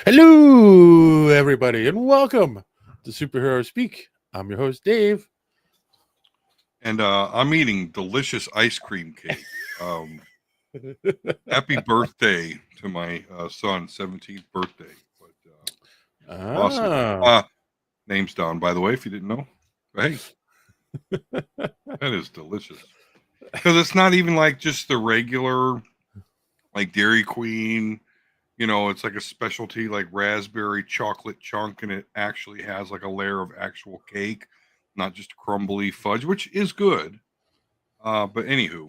Hello, everybody, and welcome to Superhero Speak. I'm your host, Dave. And I'm eating delicious ice cream cake. Um, Happy birthday to my son's 17th birthday. Awesome. Ah, Name's down, by the way, if you didn't know. But hey, that is delicious. Because it's not even like just the regular, like Dairy Queen. It's like a specialty, like raspberry chocolate chunk, and it actually has like a layer of actual cake, not just crumbly fudge, which is good. But anywho,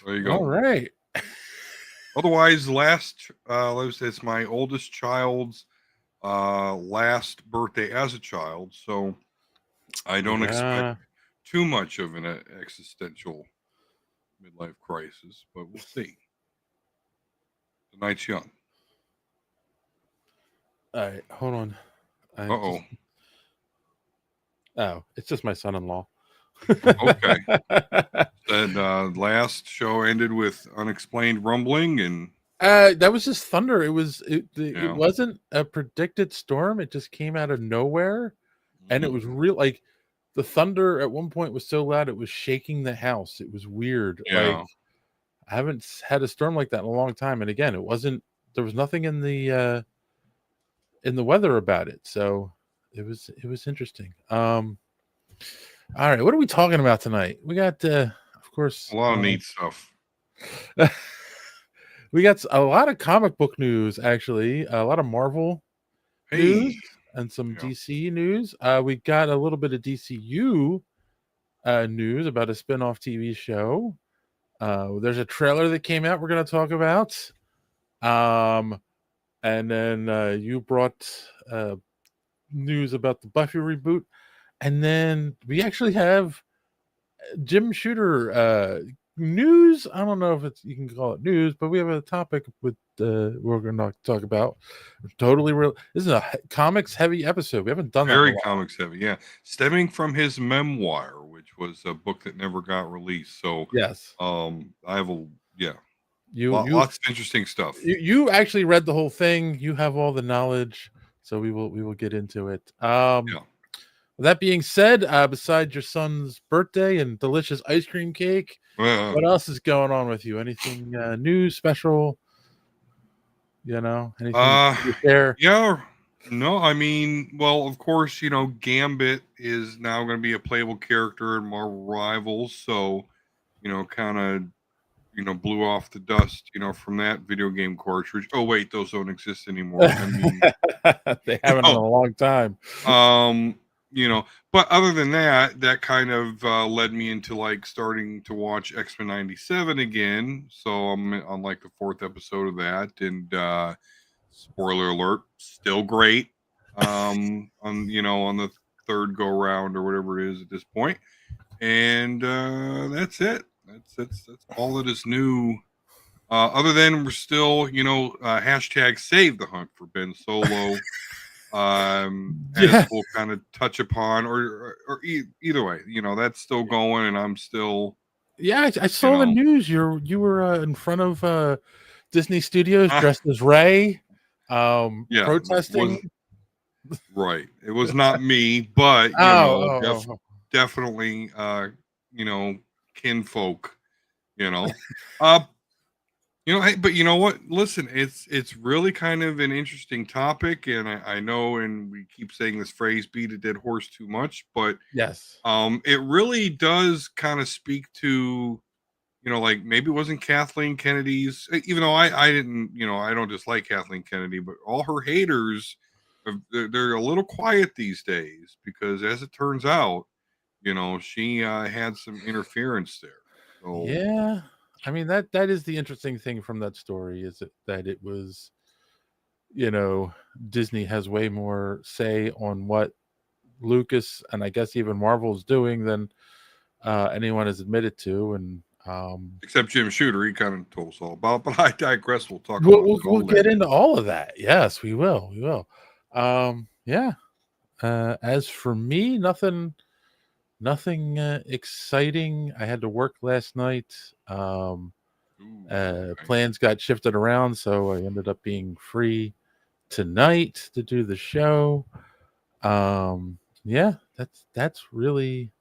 there you all go. right. Otherwise, it's my oldest child's last birthday as a child, so I don't expect Yeah. too much of an existential midlife crisis, but we'll see. The night's young. All right. Hold on. Uh I oh. just. Oh, it's just my son-in-law. Okay. Said last show ended with unexplained rumbling, and That was just thunder. It yeah, wasn't a predicted storm. It just came out of nowhere, and it mm, was real. Like the thunder at one point was so loud it was shaking the house. It was weird. Like yeah. I haven't had a storm like that in a long time. And again, it wasn't. There was nothing in the weather about it, so it was interesting. All right, what are we talking about tonight? We got, of course, A lot of neat stuff. we got a lot of comic book news. Actually, a lot of Marvel Hey, news and some yeah. DC news. We got a little bit of DCU news about a spin-off TV show. There's a trailer that came out we're going to talk about. And then you brought news about the Buffy reboot. And then we actually have Jim Shooter news. I don't know if it's you can call it news, but we have a topic with we're going to talk about. Totally real. This is a comics heavy episode. We haven't done that in a Very while. comics heavy, yeah. Stemming from his memoir, which was a book that never got released. So, Yes, I have a yeah, you you lots of interesting stuff. you actually read the whole thing. You have all the knowledge, so we will get into it. Yeah. With that being said, besides your son's birthday and delicious ice cream cake, Uh, what else is going on with you? Anything new, special? Anything uh, you share? yeah. No, I mean, well, of course, Gambit is now going to be a playable character in Marvel Rivals, so kind of blew off the dust, from that video game cartridge. Oh wait, those don't exist anymore. I mean, They you haven't in know, a long time. Um, but other than that, that kind of led me into like starting to watch X-Men 97 again. So I'm on like the fourth episode of that, and spoiler alert, still great. On the third go round or whatever it is at this point, and that's it. That's all that is new. Other than we're still, hashtag save the hunt for Ben Solo. As Yeah, we'll kind of touch upon, either way, that's still going, and I'm still, yeah. I you saw the know, news. You were in front of Disney Studios ah, dressed as Ray, yeah, was protesting. right. It was not me, but Oh, oh, oh. definitely, you know, kinfolk, you know, uh, hey, but you know what? Listen, it's really kind of an interesting topic, and I know, and we keep saying this phrase "beat a dead horse" too much, but Yes. it really does kind of speak to, like maybe it wasn't Kathleen Kennedy's, even though I didn't, I don't dislike Kathleen Kennedy, but all her haters, they're a little quiet these days because, as it turns out, she had some interference there. So Yeah. I mean that is the interesting thing from that story is that it was, you know, Disney has way more say on what Lucas and I guess even Marvel's doing than anyone has admitted to. And except Jim Shooter, he kind of told us all about. But I digress. We'll talk we'll, about we'll, all we'll of that. get into all of that. Yes, we will. We will. Yeah. As for me, nothing exciting. I had to work last night. Ooh, okay. Plans got shifted around, so I ended up being free tonight to do the show. Yeah, that's really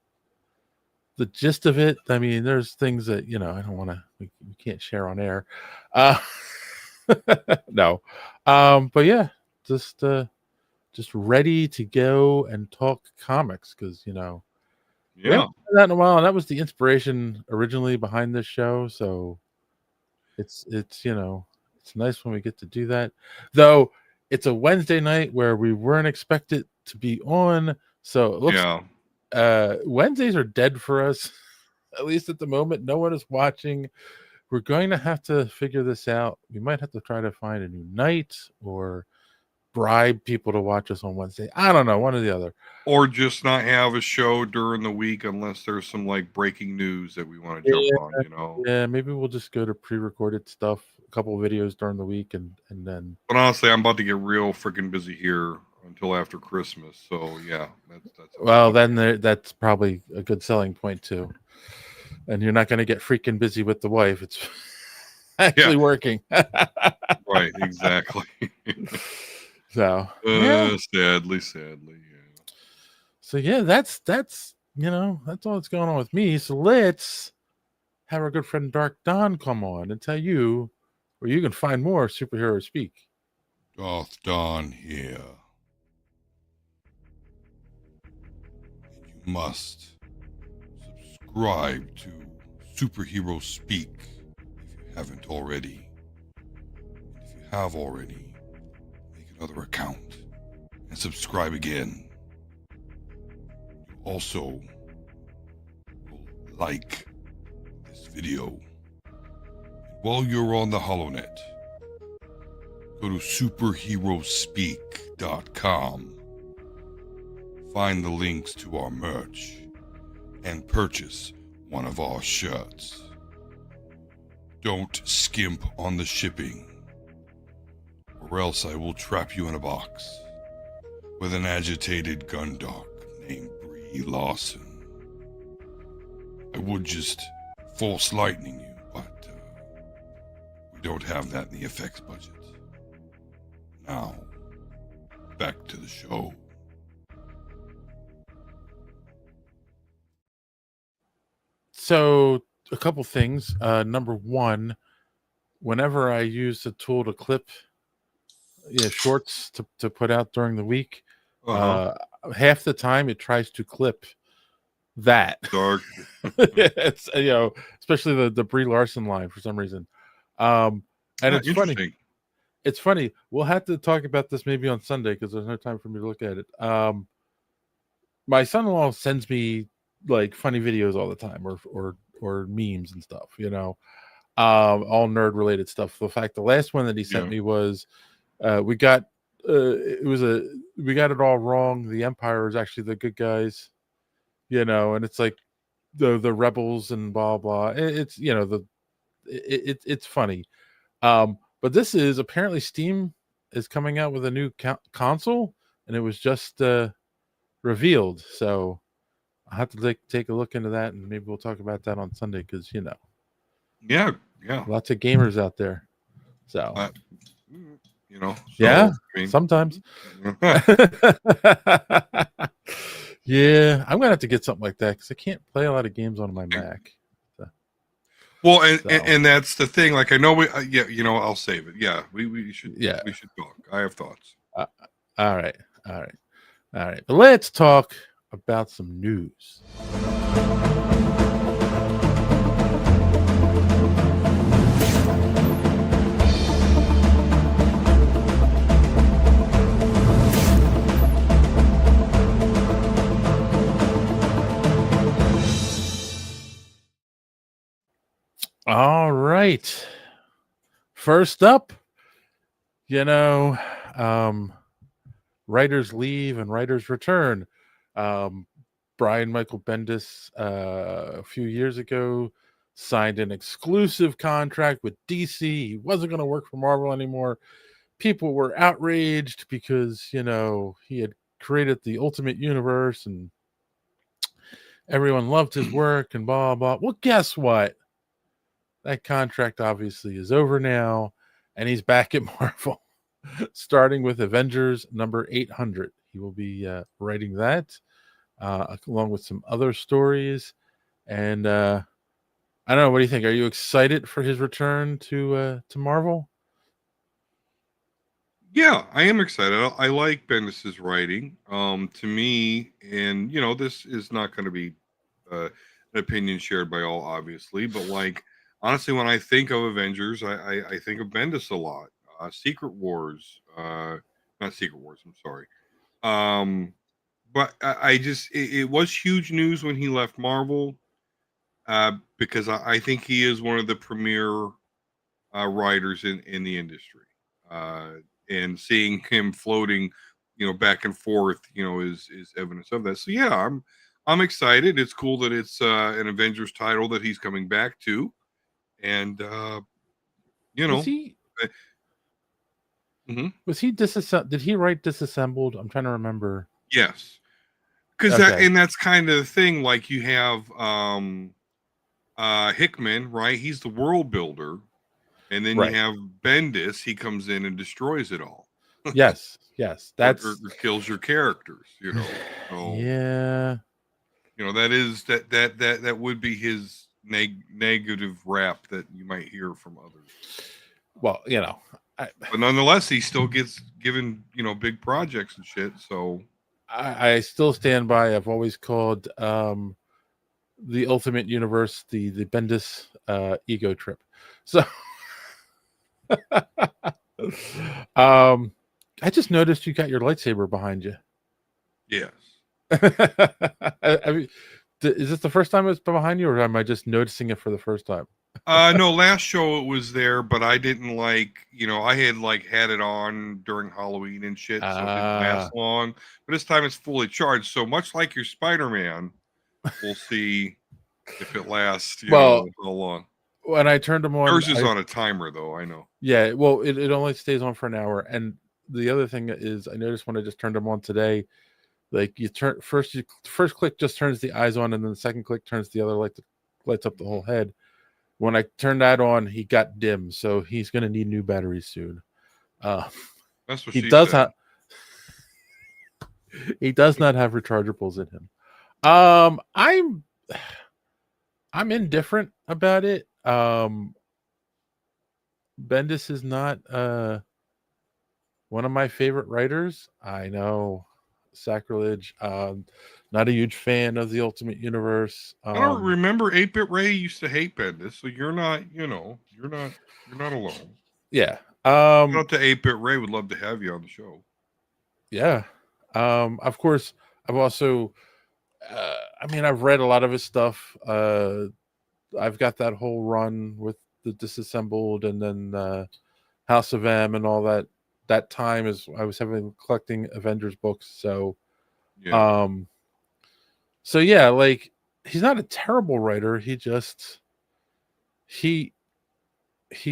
the gist of it. I mean, there's things that I don't want to, we can't share on air. Uh, no, but yeah, just ready to go and talk comics because we haven't Yeah. done that in a while, and that was the inspiration originally behind this show. So it's it's nice when we get to do that. Though it's a Wednesday night where we weren't expected to be on, so it looks Wednesdays are dead for us. At least at the moment, no one is watching. We're going to have to figure this out. We might have to try to find a new night or bribe people to watch us on Wednesday. I don't know, one or the other. Or just not have a show during the week unless there's some like breaking news that we want to jump on. Yeah, maybe we'll just go to pre-recorded stuff, a couple of videos during the week, and then. But honestly, I'm about to get real freaking busy here until after Christmas. So yeah, that's. Well, then that's probably a good selling point too. And you're not going to get freaking busy with the wife. It's actually working. Right, exactly. So sadly, yeah. So yeah, that's that's all that's going on with me. So let's have our good friend Dark Don come on and tell you where you can find more superhero speak. Darth Don here. You must subscribe to Superhero Speak if you haven't already. And if you have already, make another account and subscribe again. You also will like this video. And while you're on the HoloNet, go to superheroespeak.com. Find the links to our merch and purchase one of our shirts. Don't skimp on the shipping, or else I will trap you in a box with an agitated gun dog named Brie Lawson. I would just force lightning you, but we don't have that in the effects budget. Now, back to the show. So a couple things. Number one, whenever I use the tool to clip shorts to put out during the week, half the time it tries to clip that. Dark. It's especially the Brie Larson line for some reason. And it's funny. It's funny. We'll have to talk about this maybe on Sunday because there's no time for me to look at it. My son-in-law sends me like funny videos all the time or memes and stuff, all nerd related stuff. The fact the last one that he sent me was we got it all wrong. The Empire is actually the good guys, and it's like the rebels and blah blah. It's it's funny. But this is apparently Steam is coming out with a new console, and it was just revealed. So I'll have to take a look into that, and maybe we'll talk about that on Sunday because yeah, lots of gamers out there. So sometimes. Yeah, I'm gonna have to get something like that because I can't play a lot of games on my Mac. Well, and that's the thing. Like I know I'll save it. Yeah, we should. Yeah, we should talk. I have thoughts. All right. But let's talk about some news. All right. First up, writers leave and writers return. Brian Michael Bendis a few years ago signed an exclusive contract with DC. He wasn't going to work for Marvel anymore. People were outraged because, he had created the Ultimate Universe and everyone loved his work and blah, blah. Well, guess what? that contract obviously is over now, and he's back at Marvel, starting with Avengers number 800. He will be writing that along with some other stories. And I don't know. What do you think? Are you excited for his return to Marvel? Yeah, I am excited. I like Bendis's writing. To me, and this is not going to be an opinion shared by all, obviously, but like honestly, when I think of Avengers, I think of Bendis a lot. Secret Wars, not Secret Wars. I'm sorry. But I just it was huge news when he left Marvel, because I think he is one of the premier writers in the industry. Uh, and seeing him floating, back and forth, is evidence of that. So yeah, I'm excited. It's cool that it's an Avengers title that he's coming back to, and Was he? Was he disassembled? Did he write Disassembled? I'm trying to remember. yes, because that's kind of the thing. Like you have Hickman, right? He's the world builder. And then you have Bendis. He comes in and destroys it all. Yes. That's or kills your characters. So, yeah. That is that would be his negative rap that you might hear from others. Well, but nonetheless, he still gets given big projects and shit. So I still stand by. I've always called the Ultimate Universe the Bendis ego trip. So. I just noticed you got your lightsaber behind you. Yes. I mean, is this the first time it's been behind you, or am I just noticing it for the first time? No, last show it was there, but I didn't I had had it on during Halloween and shit, so it didn't last long. But this time it's fully charged, so much like your Spider-Man, we'll see if it lasts. How long. When I turned them on, yours is on a timer, though. I know. Yeah, well, it only stays on for an hour. And the other thing is, I noticed when I just turned them on today, like you first click just turns the eyes on, and then the second click turns the other light, lights up the whole head. When I turned that on, he got dim, so he's going to need new batteries soon. That's what he she does said. He does not have rechargeables in him. I'm indifferent about it. Bendis is not one of my favorite writers. I know, sacrilege. Not a huge fan of the Ultimate Universe. I don't remember 8-Bit Ray used to hate Bendis, so you're not alone. Yeah. Shout out to 8-Bit Ray. Would love to have you on the show. Yeah. Of course, I've also I've read a lot of his stuff. I've got that whole run with the Disassembled, and then House of M and all that. That time is I was collecting Avengers books. So, yeah. So yeah, like he's not a terrible writer. He just he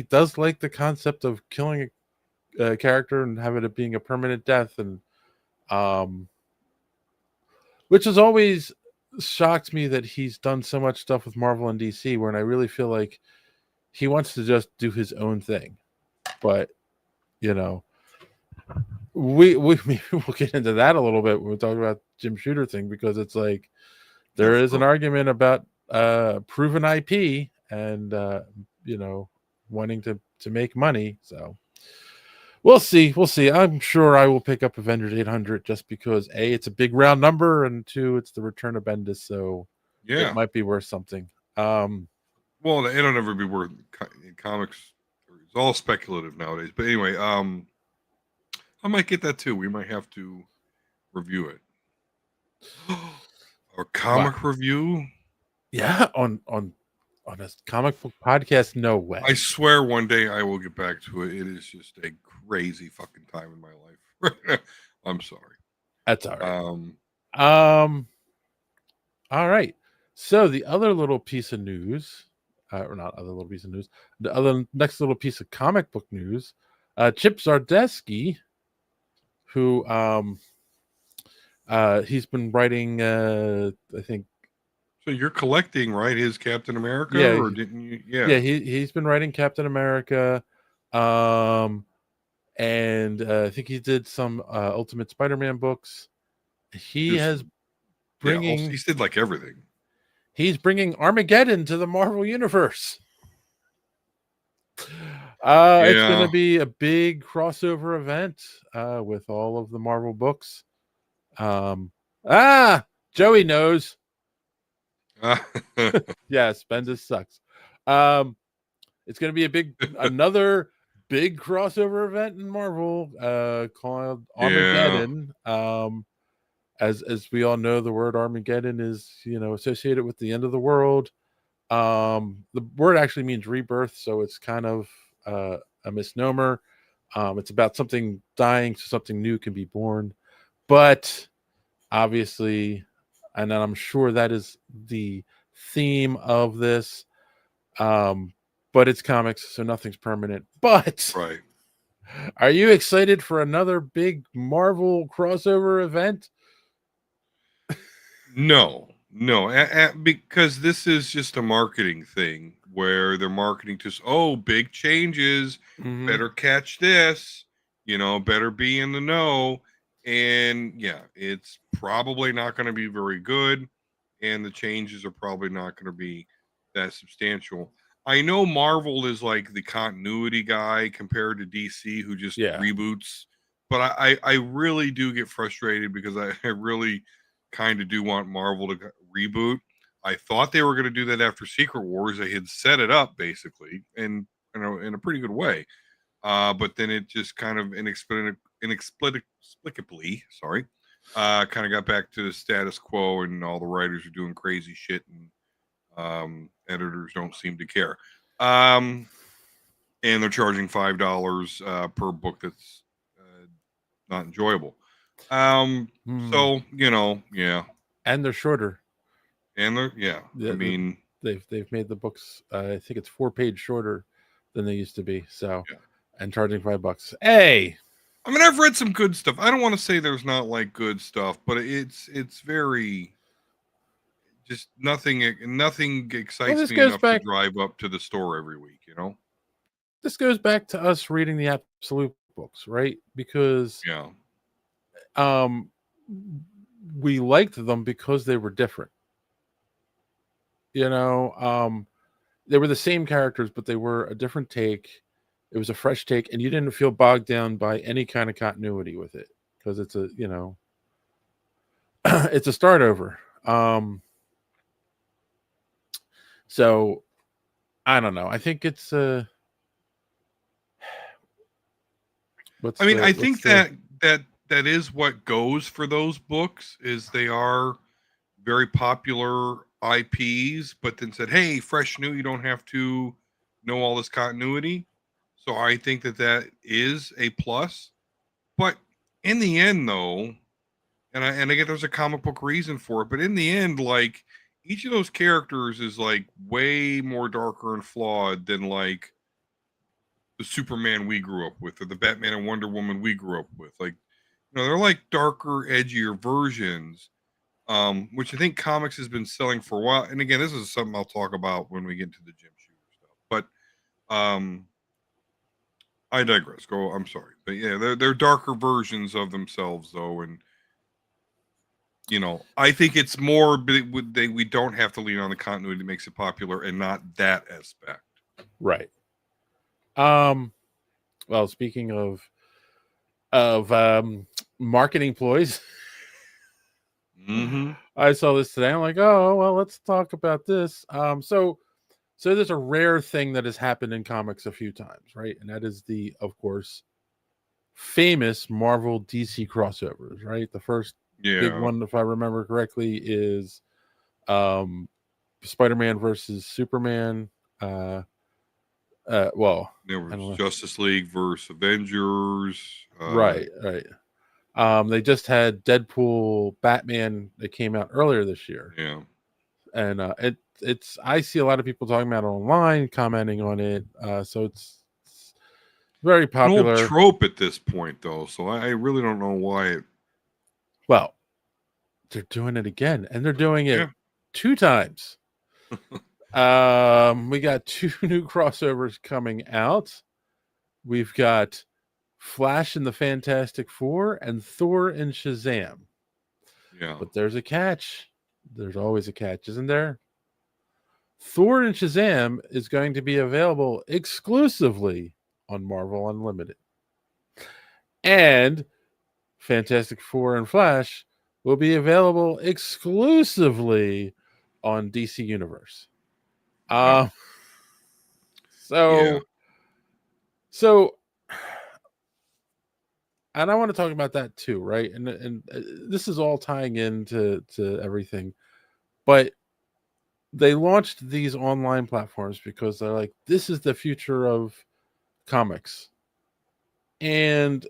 does like the concept of killing a character and having it being a permanent death, and which has always shocked me that he's done so much stuff with Marvel and DC, when I really feel like he wants to just do his own thing. But we'll get into that a little bit when we talk about Jim Shooter thing, because it's like there is an argument about proven IP and wanting to make money. So we'll see. I'm sure I will pick up Avengers 800 just because A, it's a big round number, and 2, it's the return of Bendis, so it might be worth something. Well, it'll never be worth in comics. It's all speculative nowadays. But anyway, I might get that too. We might have to review it. A comic review? Yeah, on a comic book podcast? No way. I swear one day I will get back to it. It is just a crazy fucking time in my life. I'm sorry. That's all right. All right. So the other little piece of news, or not other little piece of news, the other next little piece of comic book news, Chip Zdarsky, who he's been writing I think So you're collecting, right? His Captain America, Yeah, or didn't you? Yeah. yeah. He's been writing Captain America, and I think he did some Ultimate Spider-Man books. He Just has yeah. Also, bringing he did like everything. he's bringing Armageddon to the Marvel universe. It's going to Yeah. be a big crossover event with all of the Marvel books. Joey knows. Yes, Bendis sucks. It's going to be another big crossover event in Marvel called Yeah. Armageddon. As we all know, the word Armageddon is associated with the end of the world. The word actually means rebirth, so it's kind of a misnomer. It's about something dying so something new can be born. But obviously, and I'm sure that is the theme of this. But it's comics, so nothing's permanent. But Right. are you excited for another big Marvel crossover event? No, because this is just a marketing thing where they're marketing to big changes, Mm-hmm. better catch this, better be in the know, and yeah, it's probably not going to be very good, and the changes are probably not going to be that substantial. I know Marvel is like the continuity guy compared to DC, who just Yeah. reboots, but I really do get frustrated because I really kind of do want Marvel to reboot. I thought they were going to do that after Secret Wars. They had set it up basically, and in a pretty good way. But then it just kind of inexplicably, sorry, kind of got back to the status quo, and all the writers are doing crazy shit, and editors don't seem to care. And they're charging $5 per book that's not enjoyable. So yeah, and they're shorter. and they're I mean, they've made the books. I think it's 4 page shorter than they used to be. So, yeah. and charging $5. Hey, I mean, I've read some good stuff. I don't want to say there's not like good stuff, but it's very just nothing excites this me goes enough to back. drive up to the store every week. This goes back to us reading the Absolute books, right? Because Yeah. we liked them because they were different. They were the same characters, but they were a different take. It was a fresh take, and you didn't feel bogged down by any kind of continuity with it because it's a it's a start over. So I don't know. I think it's I think that is what goes for those books is they are very popular IPs, but then said, "Hey, fresh new, you don't have to know all this continuity." So I think that is a plus. But in the end, though, and I get there's a comic book reason for it, but in the end, like each of those characters is like way more darker and flawed than like the Superman we grew up with or the Batman and Wonder Woman we grew up with. Like, they're like darker, edgier versions, which I think comics has been selling for a while. And again, this is something I'll talk about when we get into the Jim Shooter stuff. But I digress. I'm sorry, but yeah, they're darker versions of themselves, though, and I think it's more. We don't have to lean on the continuity that makes it popular, and not that aspect. Right. Well, speaking of marketing ploys, Mm-hmm. I saw this today. I'm like, oh well, let's talk about this. So there's a rare thing that has happened in comics a few times, right? And that is the, of course, famous Marvel DC crossovers, right? The first big one, if I remember correctly, is Spider-Man versus Superman. Well, there was Justice League versus Avengers. Right. They just had Deadpool Batman that came out earlier this year. Yeah. And it's I see a lot of people talking about it online, commenting on it. So it's very popular. An old trope at this point, though, so I really don't know why it. Well, they're doing it again, and they're doing it 2 times. We got 2 new crossovers coming out. We've got Flash and the Fantastic Four and Thor and Shazam. Yeah. But there's a catch. There's always a catch, isn't there? Thor and Shazam is going to be available exclusively on Marvel Unlimited. And Fantastic Four and Flash will be available exclusively on DC Universe. Yeah. So, and I want to talk about that too, right? And this is all tying into everything, but they launched these online platforms because they're like, this is the future of comics, and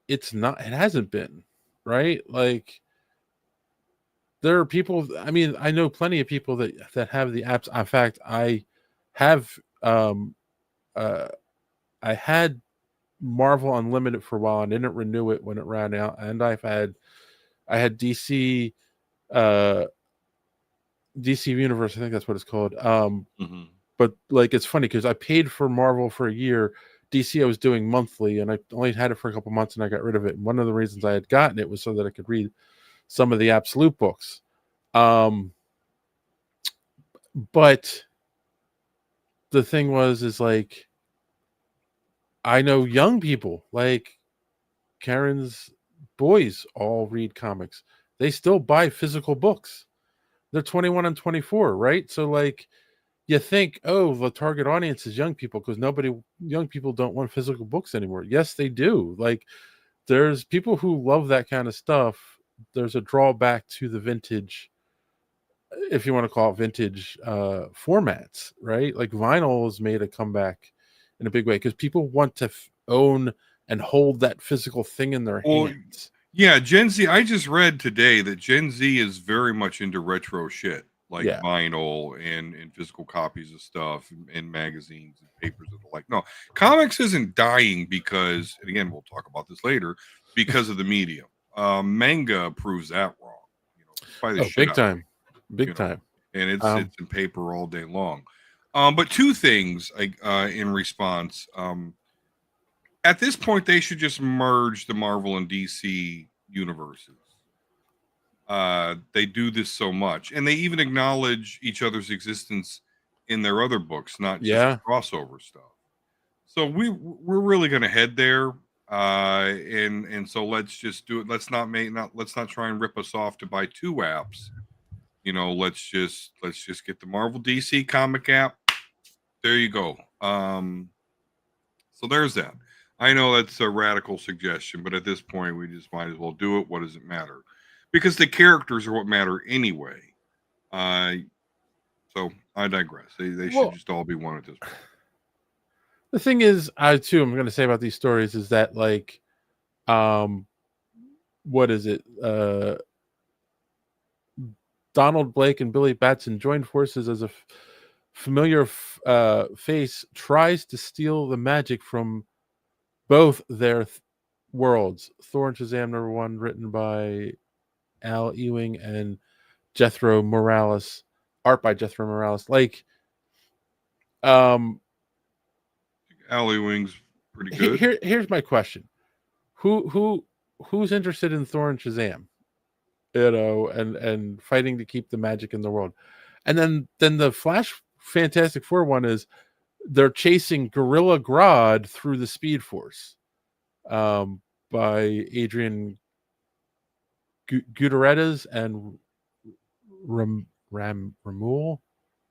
it's not. It hasn't been, right? Like, there are people. I mean, I know plenty of people that have the apps. In fact, I have. I had Marvel Unlimited for a while and didn't renew it when it ran out, and I had DC DC Universe, I think that's what it's called. But like, it's funny because I paid for Marvel for a year. DC I was doing monthly, and I only had it for a couple months, and I got rid of it. And one of the reasons I had gotten it was so that I could read some of the Absolute books. But the thing is like, I know young people like Karen's boys all read comics. They still buy physical books. They're 21 and 24, right? So like, you think, oh, the target audience is young people because young people don't want physical books anymore. Yes, they do. Like, there's people who love that kind of stuff. There's a drawback to the vintage, if you want to call it vintage, formats, right? Like, vinyl has made a comeback in a big way because people want to own and hold that physical thing in their hands. Yeah, Gen Z. I just read today that Gen Z is very much into retro shit, like vinyl and physical copies of stuff and magazines and papers and the like. No, comics isn't dying because, and again, we'll talk about this later, because of the medium. Manga proves that wrong. You know, by the big time, big time, and it's in paper all day long. But 2 things in response. At this point, they should just merge the Marvel and DC universes. They do this so much, and they even acknowledge each other's existence in their other books, not just crossover stuff. So we're really going to head there, and so let's just do it. Let's not try and rip us off to buy 2 apps. You know, let's just get the Marvel DC comic app. There you go. So there's that. I know that's a radical suggestion, but at this point, we just might as well do it. What does it matter? Because the characters are what matter anyway. So I digress. They should just all be one at this point. The thing is, I'm going to say about these stories is that, like, what is it? Donald Blake and Billy Batson joined forces as a familiar face tries to steal the magic from both their worlds. Thor and Shazam #1, written by Al Ewing and Jethro Morales, art by Jethro Morales. Like, Al Ewing's pretty good. Here's my question: who's interested in Thor and Shazam? You know, and fighting to keep the magic in the world. And then the Flash Fantastic Four one is they're chasing Gorilla Grodd through the Speed Force, by Adrian Gutierrez and Romulo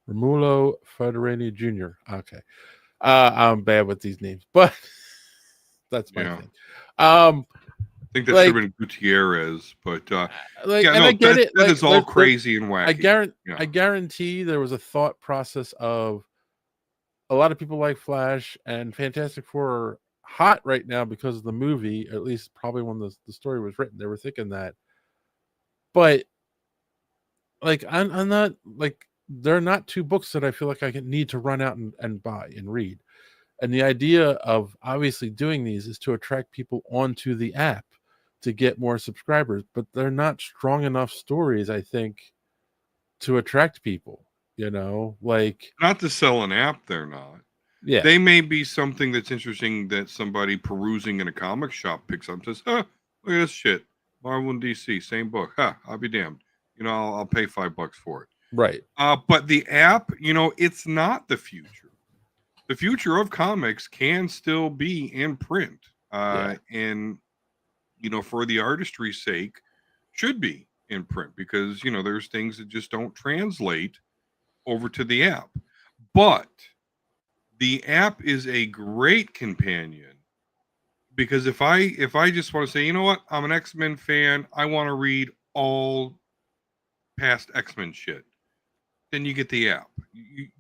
Federini Jr. Okay, I'm bad with these names, but that's my thing. I think that should have been Gutierrez, but I get it. That is all crazy and wacky. I guarantee there was a thought process of a lot of people like Flash and Fantastic Four are hot right now because of the movie, at least probably when the story was written, they were thinking that. But like, I'm not, like, there are not 2 books that I feel like I need to run out and buy and read. And the idea of obviously doing these is to attract people onto the app to get more subscribers, but they're not strong enough stories, I think, to attract people, like, Not to sell an app, they're not. yeah, They may be something that's interesting that somebody perusing in a comic shop picks up and says, huh, look at this shit. Marvel and DC, same book. Huh, I'll be damned. I'll pay $5 for it. right. But the app, it's not the future. The future of comics can still be in print. And, for the artistry's sake, should be in print because, there's things that just don't translate over to the app. But the app is a great companion because if I just want to say, you know what, I'm an X-Men fan, I want to read all past X-Men shit, then you get the app.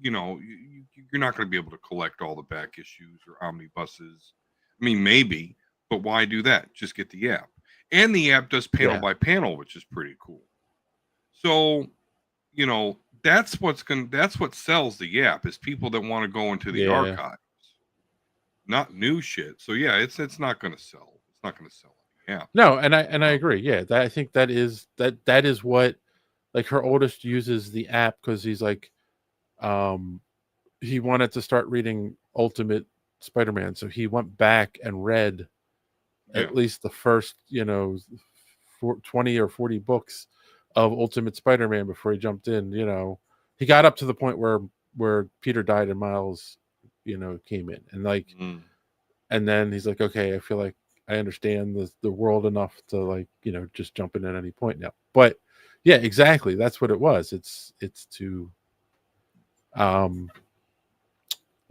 You're not going to be able to collect all the back issues or omnibuses. I mean, maybe, but why do that? Just get the app. And the app does panel by panel, which is pretty cool. So, that's what sells the app is people that want to go into the archives, not new shit. So yeah, it's not going to sell. It's not going to sell on the app. No, and I agree. Yeah, I think that is what, like, her oldest uses the app because he's like, he wanted to start reading Ultimate Spider-Man, so he went back and read at least the first 20 or 40 books of Ultimate Spider-Man before he jumped in. He got up to the point where Peter died and Miles came in, and like and then he's like, okay, I feel like I understand the world enough to, like, just jump in at any point now. But yeah, exactly, that's what it was. It's to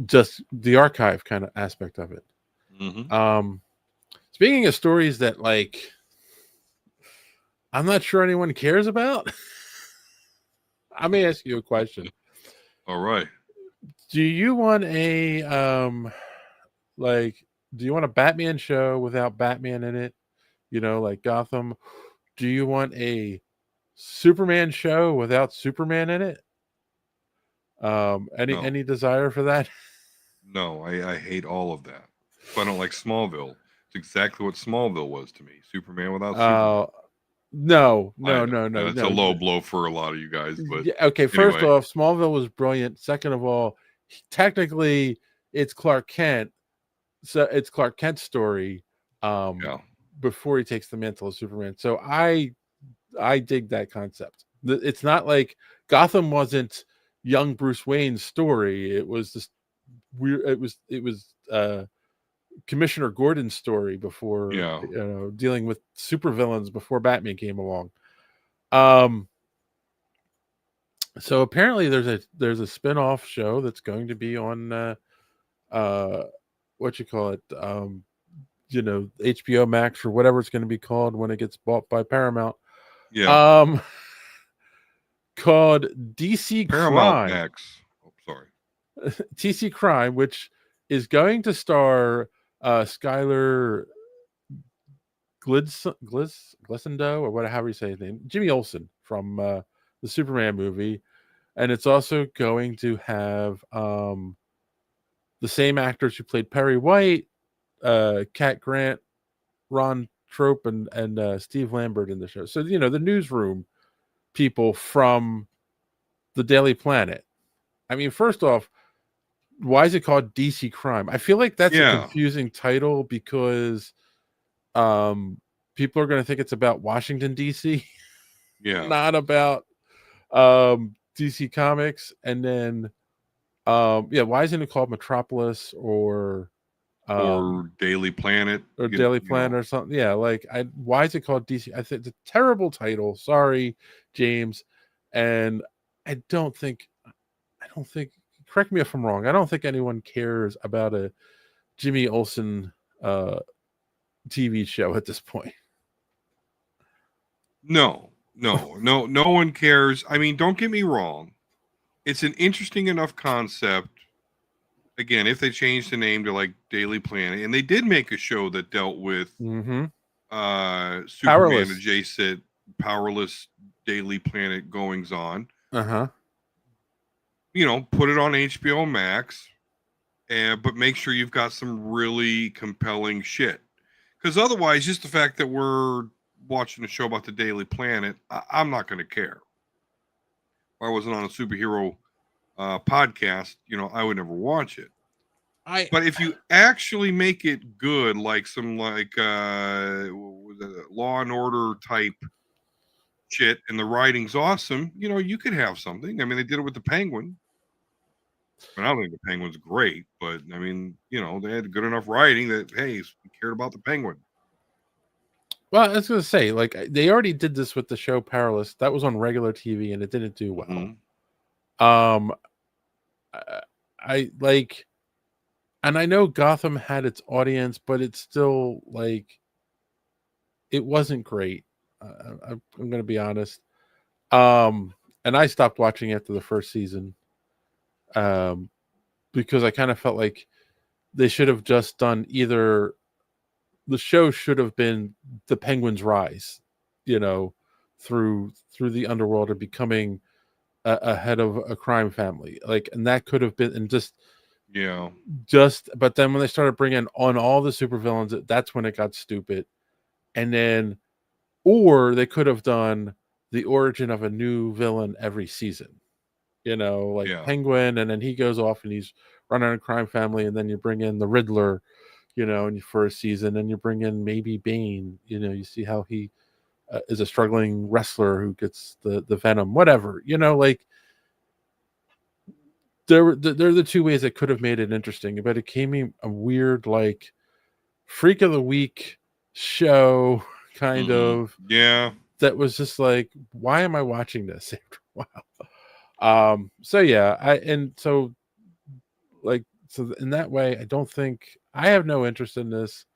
just the archive kind of aspect of it. Speaking of stories that, like, I'm not sure anyone cares about, I may ask you a question. All right. Do you want a do you want a Batman show without Batman in it? Like Gotham. Do you want a Superman show without Superman in it? Any desire for that? No, I hate all of that. So I don't like Smallville. It's exactly what Smallville was to me. Superman without Superman. No. It's a low blow for a lot of you guys, but okay. First off, Smallville was brilliant. Second of all, technically, it's Clark Kent. So it's Clark Kent's story. Before he takes the mantle of Superman. So I dig that concept. It's not like Gotham wasn't young Bruce Wayne's story. It was this weird. It was Commissioner Gordon's story before, dealing with supervillains before Batman came along. So apparently there's a spin-off show that's going to be on what you call it, HBO Max or whatever it's going to be called when it gets bought by Paramount. Called DC Paramount Crime. Max. Oh, sorry. DC Crime, which is going to star Skylar Glissando, or however you say his name, Jimmy Olsen from the Superman movie, and it's also going to have the same actors who played Perry White, Cat Grant, Ron Trope, and Steve Lambert in the show. So the newsroom people from the Daily Planet. I mean, first off, why is it called DC Crime? I feel like that's a confusing title because people are going to think it's about Washington, D.C. Not about DC Comics. And then, why isn't it called Metropolis or Daily Planet? Or Daily Planet or something? Yeah, why is it called DC? I think it's a terrible title. Sorry, James. And I don't think, correct me if I'm wrong, I don't think anyone cares about a Jimmy Olsen TV show at this point. No one cares. I mean, don't get me wrong. It's an interesting enough concept. Again, if they changed the name to like Daily Planet, and they did make a show that dealt with Superman adjacent powerless Daily Planet goings on. Put it on HBO Max, but make sure you've got some really compelling shit. Because otherwise, just the fact that we're watching a show about the Daily Planet, I'm not going to care. I wasn't on a superhero podcast, I would never watch it. But if you actually make it good, like some like what was it, Law and Order type shit, and the writing's awesome, you could have something. I mean, they did it with the Penguin. I don't think the Penguin's great, but I mean, they had good enough writing that hey, we cared about the Penguin. Well, I was going to say, like, they already did this with the show Powerless. That was on regular TV, and it didn't do well. Mm-hmm. I like, and I know Gotham had its audience, but it's still like, it wasn't great. I'm going to be honest. And I stopped watching after the first season, because I kind of felt like they should have just done either. The show should have been the Penguin's rise, through the underworld and becoming a head of a crime family, like, and that could have been, and just. But then when they started bringing on all the supervillains, that's when it got stupid. And then, or they could have done the origin of a new villain every season, Penguin, and then he goes off and he's running a crime family, and then you bring in the Riddler, and for a season, and you bring in maybe Bane, you see how he is a struggling wrestler who gets the venom, whatever, like. They're the two ways that could have made it interesting, but it came a weird, like, freak of the week show kind of. Yeah. That was just like, why am I watching this after a while? So yeah, so in that way, I don't think I have no interest in this.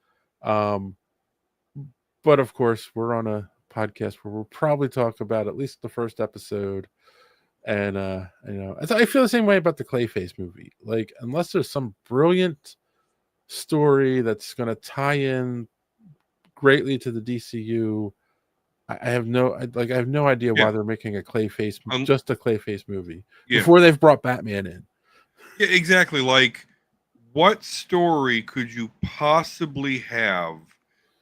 But of course, we're on a podcast where we'll probably talk about at least the first episode. And I feel the same way about the Clayface movie. Like, unless there's some brilliant story that's going to tie in greatly to the DCU, I have no idea why they're making just a Clayface movie before they've brought Batman in. Yeah, exactly. Like, what story could you possibly have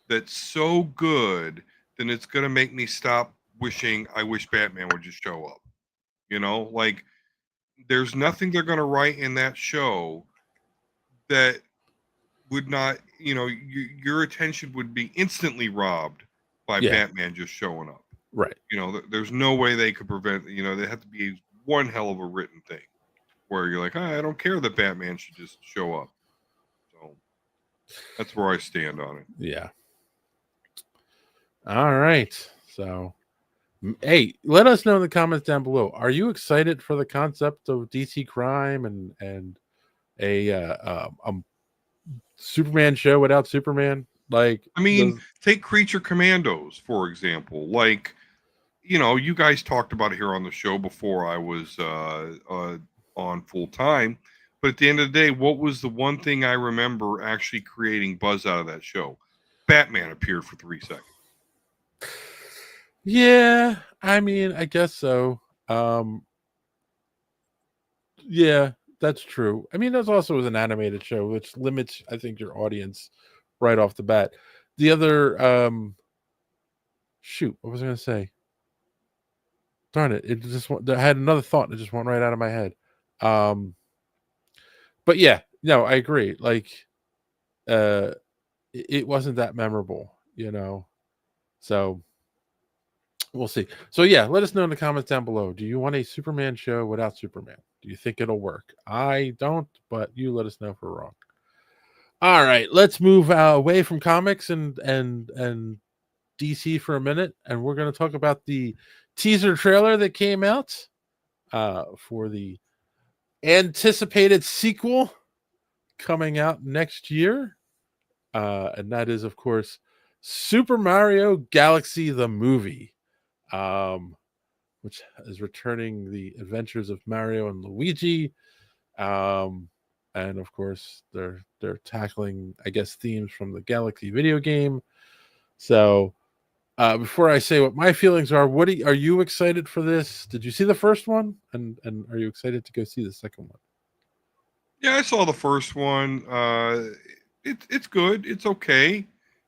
that's so good then it's going to make me stop wishing I wish Batman would just show up? Like, there's nothing they're going to write in that show that would not, your attention would be instantly robbed by Batman just showing up. Right. There's no way they could prevent, they have to be one hell of a written thing where you're like, I don't care that Batman should just show up. So that's where I stand on it. Yeah. All right. So, hey, let us know in the comments down below. Are you excited for the concept of DC crime and a Superman show without Superman? Like, I mean, take Creature Commandos, for example. Like, you guys talked about it here on the show before I was on full time. But at the end of the day, what was the one thing I remember actually creating buzz out of that show? Batman appeared for 3 seconds. Yeah, I mean, I guess so. Yeah, that's true. I mean, that also was an animated show, which limits, I think, your audience right off the bat. The other, shoot, what was I going to say? Darn it! I had another thought that just went right out of my head. But yeah, no, I agree. Like, it wasn't that memorable, So we'll see. So yeah, let us know in the comments down below. Do you want a Superman show without Superman? Do you think it'll work? I don't, but you let us know if we're wrong. All right, let's move away from comics and DC for a minute, and we're going to talk about the teaser trailer that came out for the anticipated sequel coming out next year, and that is, of course, Super Mario Galaxy the movie, which is returning the adventures of Mario and Luigi, and of course they're tackling, I guess, themes from the Galaxy video game. So before I say what my feelings are, are you excited for this? Did you see the first one, and are you excited to go see the second one? Yeah, I saw the first one. It's good. It's okay.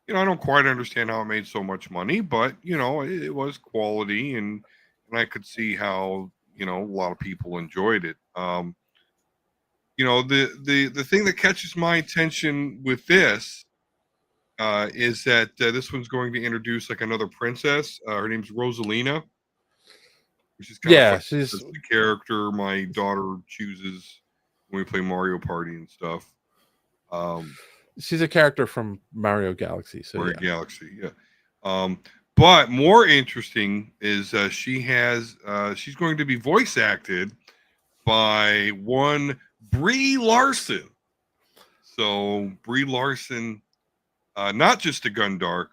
I don't quite understand how it made so much money, but it was quality, and I could see how a lot of people enjoyed it. The thing that catches my attention with this is that this one's going to introduce like another princess. Her name's Rosalina, which is kind of Yeah, funny. That's the character my daughter chooses when we play Mario Party and stuff. She's a character from Mario Galaxy. So Mario yeah. Galaxy, yeah. But more interesting is she's going to be voice acted by one Brie Larson. So Brie Larson, not just a Gundark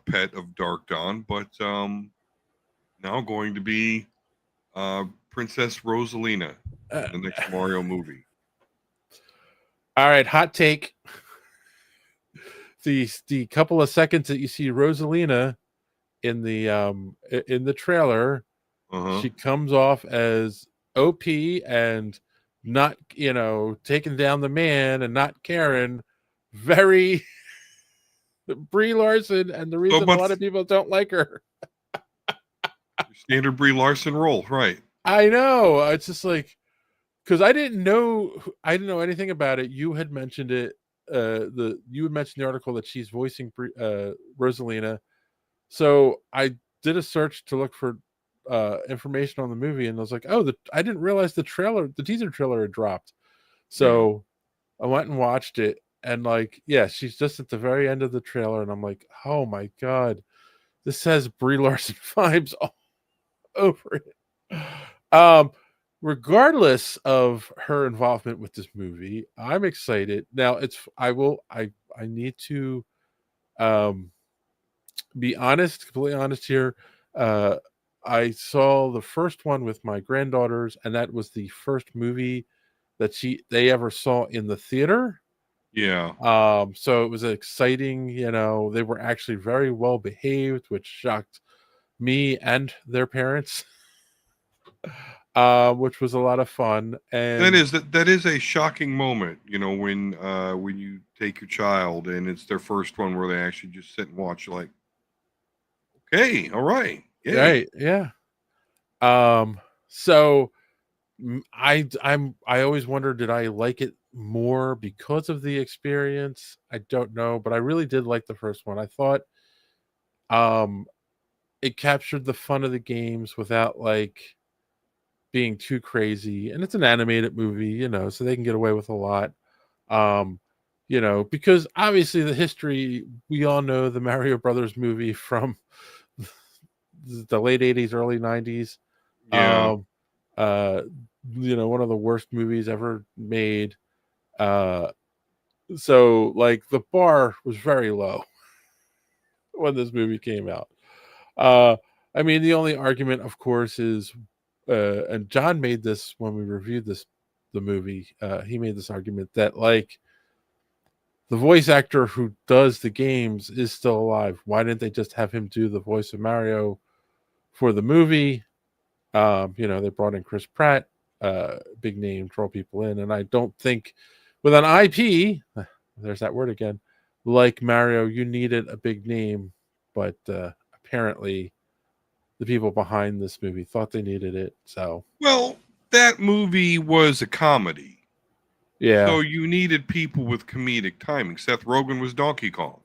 pet of Dark Dawn, but now going to be Princess Rosalina in the next Mario movie. All right, hot take. The couple of seconds that you see Rosalina in the trailer, she comes off as OP and not, taking down the man and not caring. Very Brie Larson, and the reason a lot of people don't like her. Standard Brie Larson role, right? I know. It's just like, because I didn't know anything about it. You had mentioned it. You had mentioned the article that she's voicing Rosalina. So I did a search to look for information on the movie, and I was like, oh, I didn't realize the teaser trailer had dropped. So I went and watched it, and like, yeah, she's just at the very end of the trailer, and I'm like, oh my god, this has Brie Larson vibes all over it. Regardless of her involvement with this movie, I'm excited. Now I need to be honest, completely honest here. I saw the first one with my granddaughters, and that was the first movie that they ever saw in the theater. Yeah. So it was exciting. They were actually very well behaved, which shocked me and their parents. Which was a lot of fun. And that is a shocking moment, when you take your child and it's their first one where they actually just sit and watch. You're like, okay, all right, yay. Right, yeah. So I always wondered, did I like it more because of the experience? I don't know, but I really did like the first one. I thought it captured the fun of the games without like being too crazy, and it's an animated movie, so they can get away with a lot. Because obviously the history, we all know the Mario Brothers movie from the late 80s, early 90s. Yeah. One of the worst movies ever made. So like the bar was very low when this movie came out. I mean, the only argument, of course, is and John made this when we reviewed the movie. He made this argument that like the voice actor who does the games is still alive. Why didn't they just have him do the voice of Mario for the movie? They brought in Chris Pratt, big name, draw people in, and I don't think with an IP, there's that word again, like Mario, you needed a big name, but apparently the people behind this movie thought they needed it. So, well, that movie was a comedy. Yeah. So you needed people with comedic timing. Seth Rogen was Donkey Kong.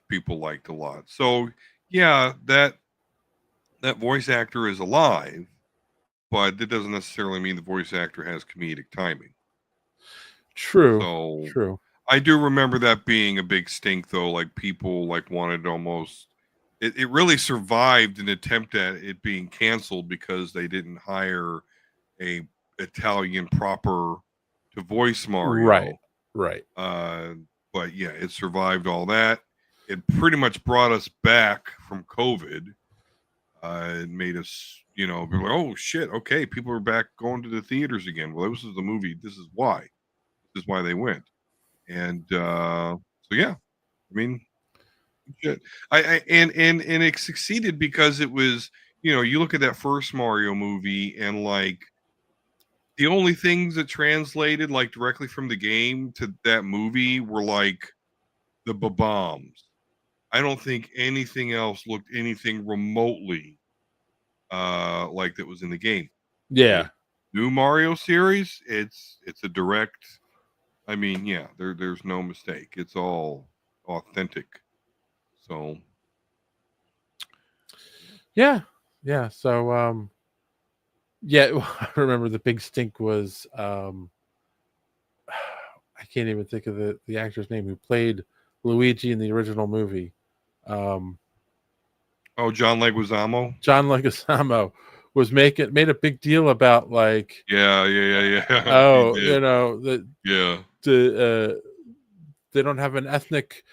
People liked a lot. So yeah, that voice actor is alive, but that doesn't necessarily mean the voice actor has comedic timing. True. So true. I do remember that being a big stink, though. Like people wanted almost. It really survived an attempt at it being canceled because they didn't hire a Italian proper to voice Mario. Right. But yeah, it survived all that. It pretty much brought us back from COVID. It made us, be like, oh shit, okay, people are back going to the theaters again. Well, this is the movie. This is why. This is why they went. And so yeah, I mean, shit. And it succeeded because it was, you look at that first Mario movie and like the only things that translated like directly from the game to that movie were like the bombs. I don't think anything else looked anything remotely like that was in the game. Yeah. New Mario series, it's a direct. I mean, yeah, there's no mistake. It's all authentic. So Yeah. Yeah. So yeah, I remember the big stink was I can't even think of the actor's name who played Luigi in the original movie. Um John Leguizamo. John Leguizamo was made a big deal about like Yeah. He oh, did. that Yeah. they don't have an ethnic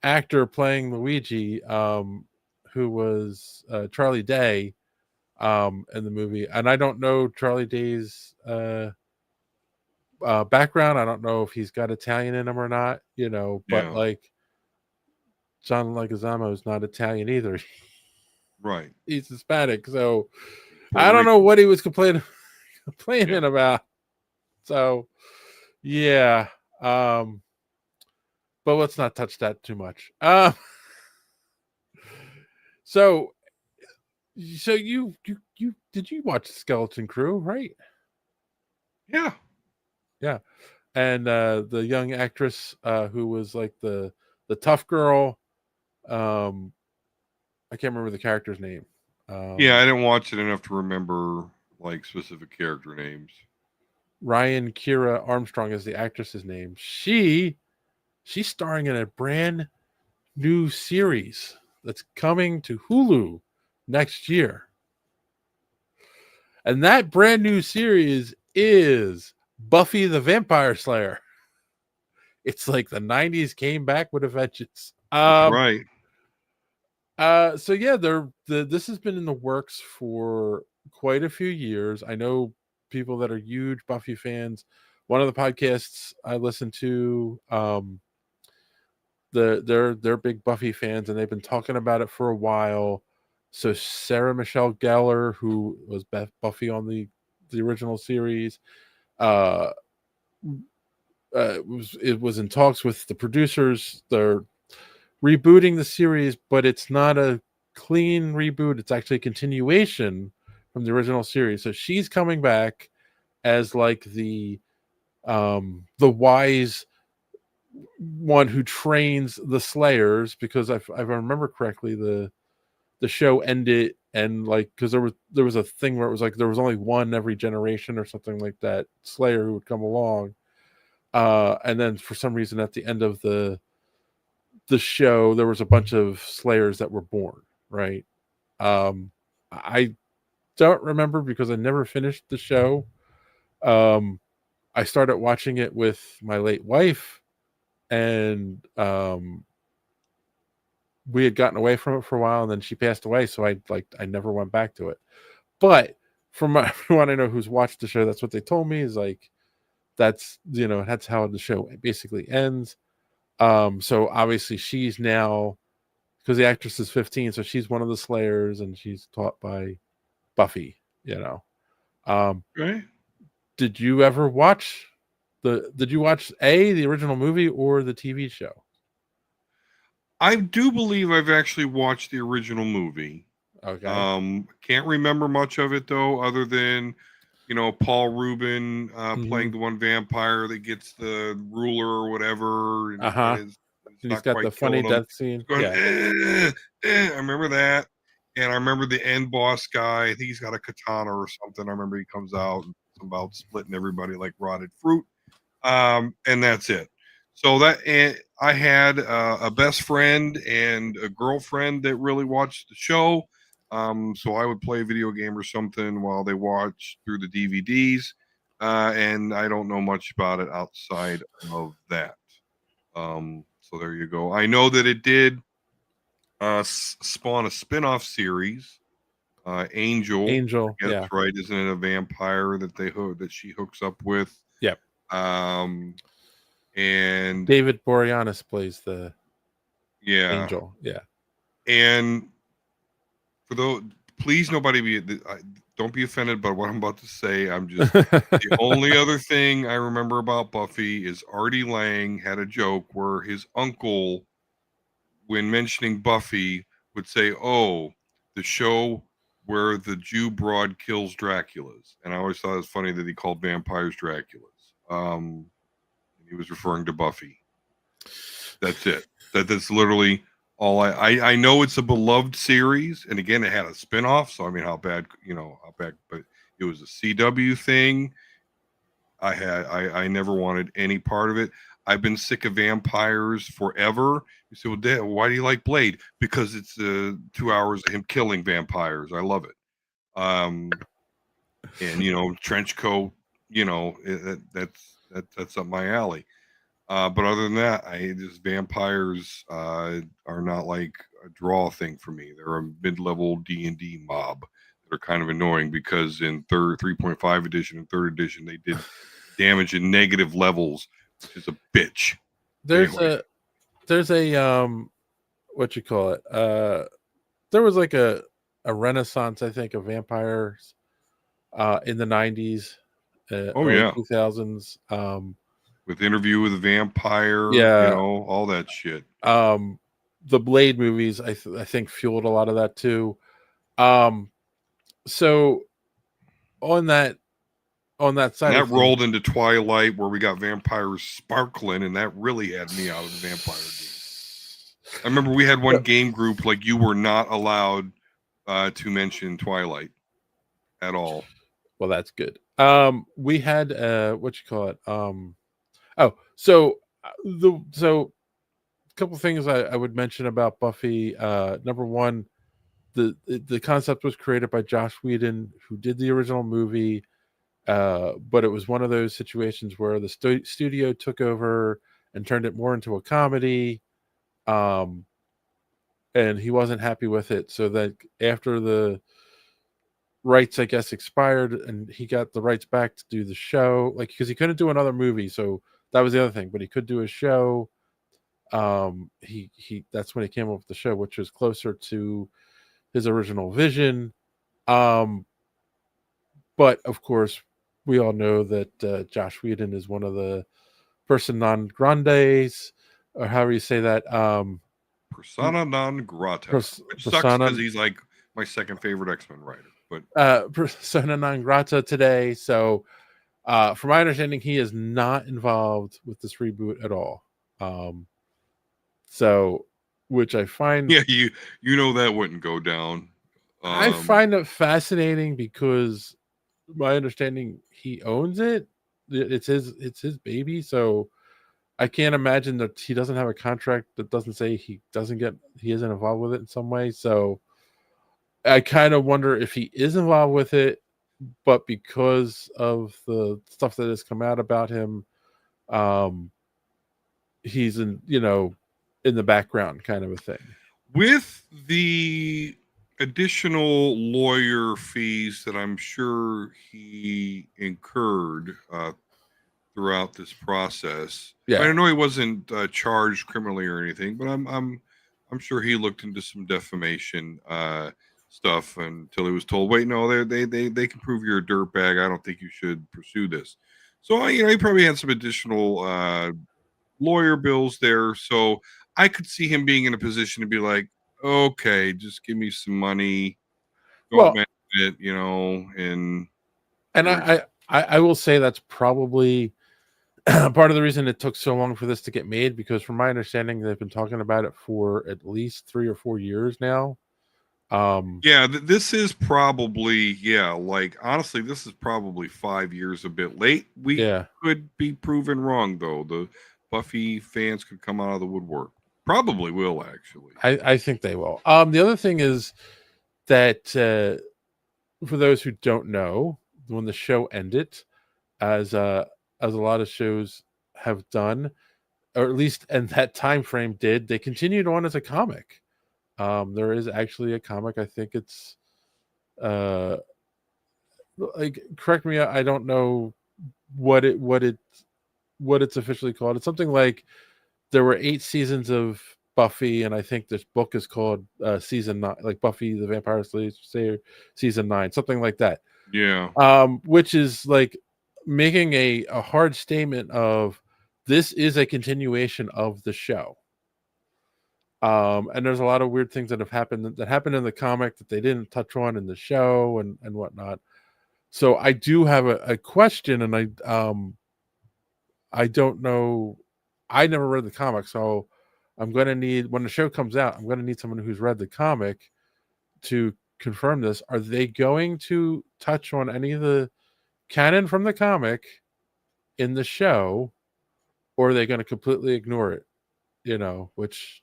actor playing Luigi, who was Charlie Day in the movie. And I don't know Charlie Day's background. I don't know if he's got Italian in him or not, but Yeah. like John Leguizamo is not Italian either. Right. He's Hispanic. So Puerto I don't know Rican. what he was complaining Yeah. about. So yeah. But let's not touch that too much. So you did you watch Skeleton Crew, right? Yeah. Yeah. And the young actress who was like the tough girl, I can't remember the character's name. Yeah, I didn't watch it enough to remember like specific character names. Ryan Kira Armstrong is the actress's name. She's starring in a brand new series that's coming to Hulu next year. And that brand new series is Buffy the Vampire Slayer. It's like the 90s came back with a vengeance. That's right. So yeah, this has been in the works for quite a few years. I know people that are huge Buffy fans. One of the podcasts I listen to, they're big Buffy fans, and they've been talking about it for a while. So Sarah Michelle Gellar, who was Buffy on the original series, was in talks with the producers. They're rebooting the series, but it's not a clean reboot. It's actually a continuation from the original series. So she's coming back as like the wise one who trains the Slayers, because if I remember correctly, the show ended, and like because there was a thing where it was like there was only one every generation or something like that Slayer who would come along, and then for some reason at the end of the show there was a bunch of Slayers that were born, right? I don't remember because I never finished the show. I started watching it with my late wife, and we had gotten away from it for a while, and then she passed away, so I never went back to it. But from everyone I know who's watched the show, that's what they told me, is like that's how the show basically ends. So obviously she's now, because the actress is 15, so she's one of the Slayers, and she's taught by Buffy. Right. Did you ever watch the original movie or the TV show? I do believe I've actually watched the original movie. Okay. Can't remember much of it though, other than Paul Rubin playing the one vampire that gets the ruler or whatever, and it's And he's not got quite the funny killing him. death scene. Going, Yeah. I remember that, and I remember the end boss guy. I think he's got a katana or something. I remember he comes out and it's about splitting everybody like rotted fruit, and that's it. So I had a best friend and a girlfriend that really watched the show. So I would play a video game or something while they watched through the DVDs, and I don't know much about it outside of that. So there you go. I know that it did spawn a spin-off series. Angel, Yeah. right? Isn't it a vampire that she hooks up with? Yep. And David Boreanaz plays the yeah, Angel. Yeah. And for those, please don't be offended by what I'm about to say. I'm just the only other thing I remember about Buffy is Artie Lang had a joke where his uncle, when mentioning Buffy, would say, "Oh, the show where the Jew broad kills Draculas, and I always thought it was funny that he called vampires Draculas. He was referring to Buffy. That's it. That's literally all I know. It's a beloved series, and again, it had a spinoff. So I mean, how bad, but it was a CW thing. I never wanted any part of it. I've been sick of vampires forever. You say, well, Dad, why do you like Blade? Because it's 2 hours of him killing vampires. I love it. And trench coat, that's up my alley. But other than that, vampires are not like a draw thing for me. They're a mid-level D&D mob that are kind of annoying because in 3.5 edition and third edition they did damage in negative levels, which is a bitch. There's a what you call it? There was like a renaissance, I think, of vampires in the 90s, early 2000s. With Interview with a Vampire, all that shit. The Blade movies, I think, fueled a lot of that too. So on that side, and that rolled into Twilight, where we got vampires sparkling, and that really had me out of the vampire game. I remember we had one game group like you were not allowed to mention Twilight at all. Well, that's good. We had what you call it? So a couple things I would mention about Buffy. Number one, the concept was created by Joss Whedon, who did the original movie, but it was one of those situations where the studio took over and turned it more into a comedy, and he wasn't happy with it. So that after the rights, I guess, expired, and he got the rights back to do the show, because he couldn't do another movie, so that was the other thing, but he could do a show. He that's when he came up with the show, which was closer to his original vision. But of course, we all know that Joss Whedon is one of the persona non grandes, or however you say that. Persona non grata, which sucks because he's like my second favorite X-Men writer. But persona non grata today. So from my understanding, he is not involved with this reboot at all. So which I find, you know, that wouldn't go down. I find it fascinating because my understanding, he owns it. It's his baby. So I can't imagine that he doesn't have a contract that doesn't say he isn't involved with it in some way. So I kind of wonder if he is involved with it, but because of the stuff that has come out about him, he's in the background kind of a thing. With the additional lawyer fees that I'm sure he incurred throughout this process. Yeah, I know he wasn't charged criminally or anything, but I'm sure he looked into some defamation stuff until he was told, wait, no, they can prove you're a dirtbag. I don't think you should pursue this. So he probably had some additional lawyer bills there. So I could see him being in a position to be like, okay, just give me some money. Don't mention it, and I will say that's probably part of the reason it took so long for this to get made, because from my understanding, they've been talking about it for at least 3 or 4 years now. This is probably, honestly, this is probably 5 years a bit late. We could be proven wrong, though. The Buffy fans could come out of the woodwork. Probably will, actually. I think they will. The other thing is that for those who don't know, when the show ended, as a lot of shows have done, or at least in that time frame did, they continued on as a comic. There is actually a comic. I think it's correct me, I don't know what it's officially called. It's something like there were 8 seasons of Buffy, and I think this book is called season 9, like Buffy the Vampire Slayer season 9, something like that. Yeah. Which is like making a hard statement of this is a continuation of the show. And there's a lot of weird things that happened in the comic that they didn't touch on in the show and whatnot. So I do have a question, and I don't know. I never read the comic, so I'm going to need, when the show comes out, I'm going to need someone who's read the comic to confirm this. Are they going to touch on any of the canon from the comic in the show, or are they going to completely ignore it? Which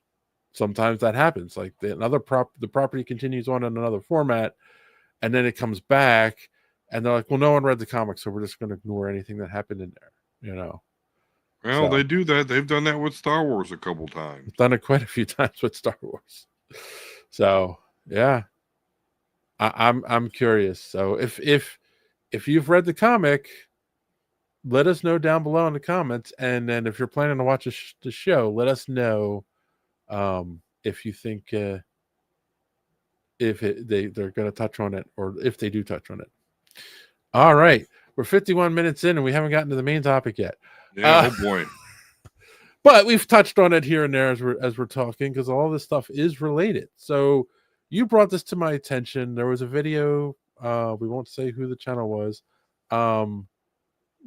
sometimes that happens. Like the property continues on in another format, and then it comes back, and they're like, "Well, no one read the comic, so we're just going to ignore anything that happened in there." Well, they do that. They've done that with Star Wars a couple times. Done it quite a few times with Star Wars. So yeah, I'm curious. So if you've read the comic, let us know down below in the comments, and then if you're planning to watch the show, let us know if you think if they're going to touch on it, or if they do touch on it. All right, we're 51 minutes in, and we haven't gotten to the main topic yet. Yeah, oh boy. But we've touched on it here and there as we're talking, because all this stuff is related. So you brought this to my attention. There was a video, we won't say who the channel was,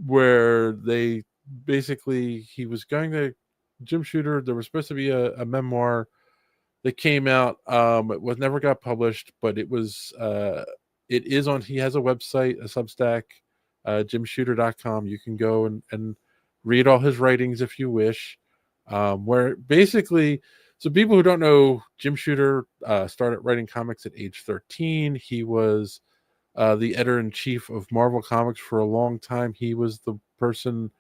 where they basically, he was going to Jim Shooter. There was supposed to be a memoir that came out. It never got published, but it is on, he has a website, a Substack, jimshooter.com. You can go and read all his writings if you wish. Where basically, so people who don't know, Jim Shooter started writing comics at age 13. He was the editor-in-chief of Marvel Comics for a long time. He was the person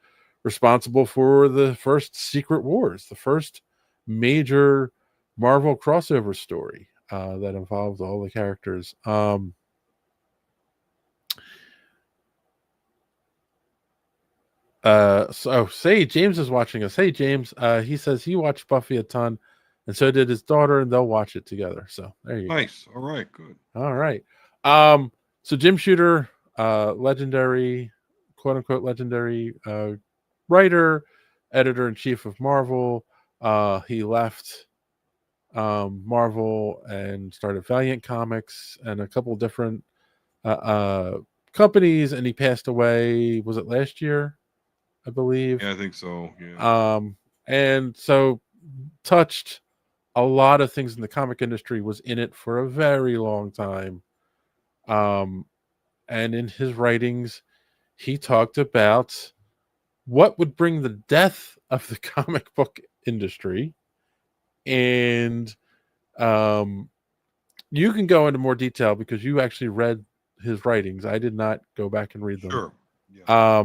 responsible for the first Secret Wars, the first major Marvel crossover story that involved all the characters. So say James is watching us. Hey James, he says he watched Buffy a ton, and so did his daughter, and they'll watch it together. So there you go. Nice. All right, good. All right. So Jim Shooter, legendary, quote unquote legendary writer, editor-in-chief of Marvel. He left Marvel and started Valiant Comics and a couple different companies, and he passed away, was it last year, I believe? Yeah, I think so. Yeah. And so touched a lot of things in the comic industry, was in it for a very long time. And in his writings, he talked about what would bring the death of the comic book industry. And you can go into more detail because you actually read his writings. I did not go back and read them. Sure. Yeah.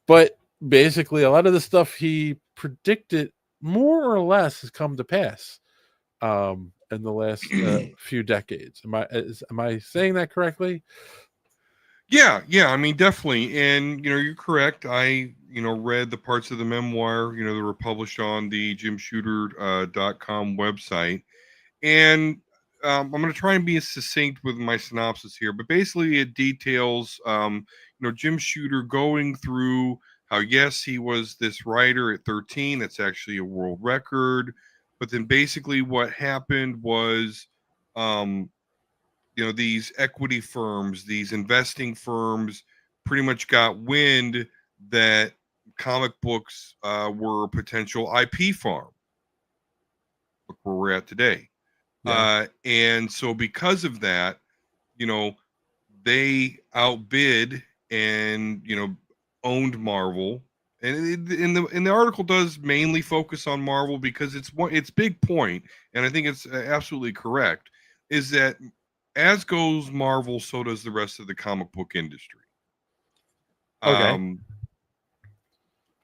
But basically, a lot of the stuff he predicted more or less has come to pass in the last few decades. Am I saying that correctly? Yeah. I mean, definitely. And you're correct. I read the parts of the memoir that were published on the jimshooter.com website, and I'm going to try and be as succinct with my synopsis here, but basically it details Jim Shooter going through how, yes, he was this writer at 13. That's actually a world record. But then basically what happened was, these equity firms, these investing firms pretty much got wind that comic books were a potential IP farm. Look where we're at today. Yeah. And so because of that, they outbid and, owned Marvel. And in the article does mainly focus on Marvel because its big point, and I think it's absolutely correct, is that as goes Marvel, so does the rest of the comic book industry. Okay.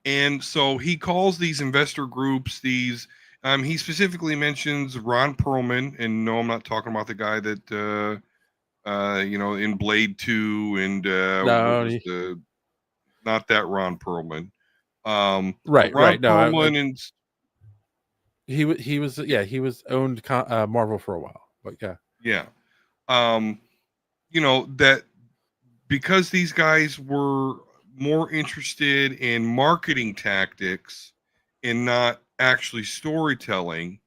And so he calls these investor groups, he specifically mentions Ron Perlman, and no, I'm not talking about the guy that in Blade 2 and no, not that Ron Perlman. Right. No, Perlman and he was owned Marvel for a while, but yeah. That because these guys were more interested in marketing tactics and not actually storytelling,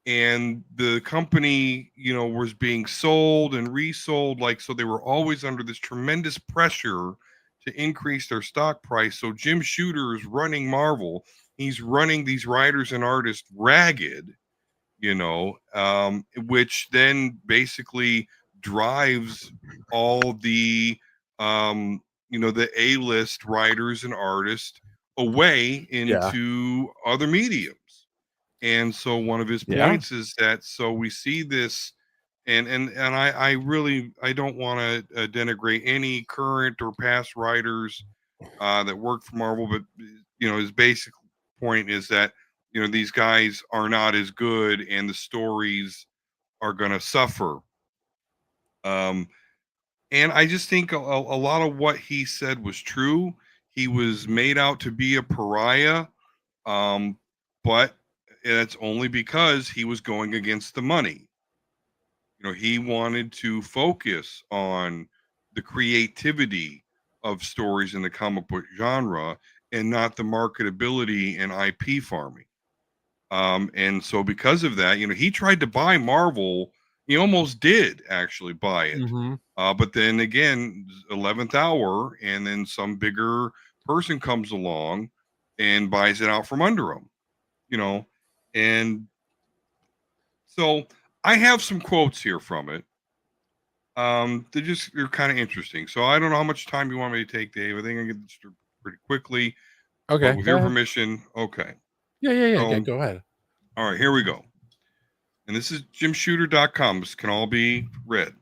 and the company, was being sold and resold, like, so they were always under this tremendous pressure to increase their stock price. So Jim Shooter is running Marvel. He's running these writers and artists ragged, which then basically drives all the A-list writers and artists away Yeah. into other mediums. And so one of his Yeah. points is that, so we see this, and I really, I don't want to denigrate any current or past writers that work for Marvel, but his basic point is that these guys are not as good, and the stories are going to suffer. And I just think a lot of what he said was true. He was made out to be a pariah, but it's only because he was going against the money. He wanted to focus on the creativity of stories in the comic book genre and not the marketability and IP farming. And so because of that, he tried to buy Marvel. He almost did actually buy it. Mm-hmm. But then again, 11th hour, and then some bigger person comes along and buys it out from under him, and so I have some quotes here from it. They're kind of interesting. So I don't know how much time you want me to take, Dave. I think I can get this through pretty quickly. Okay. But with your permission, okay. Yeah. Go ahead. All right, here we go. And this is jimshooter.com. This can all be read.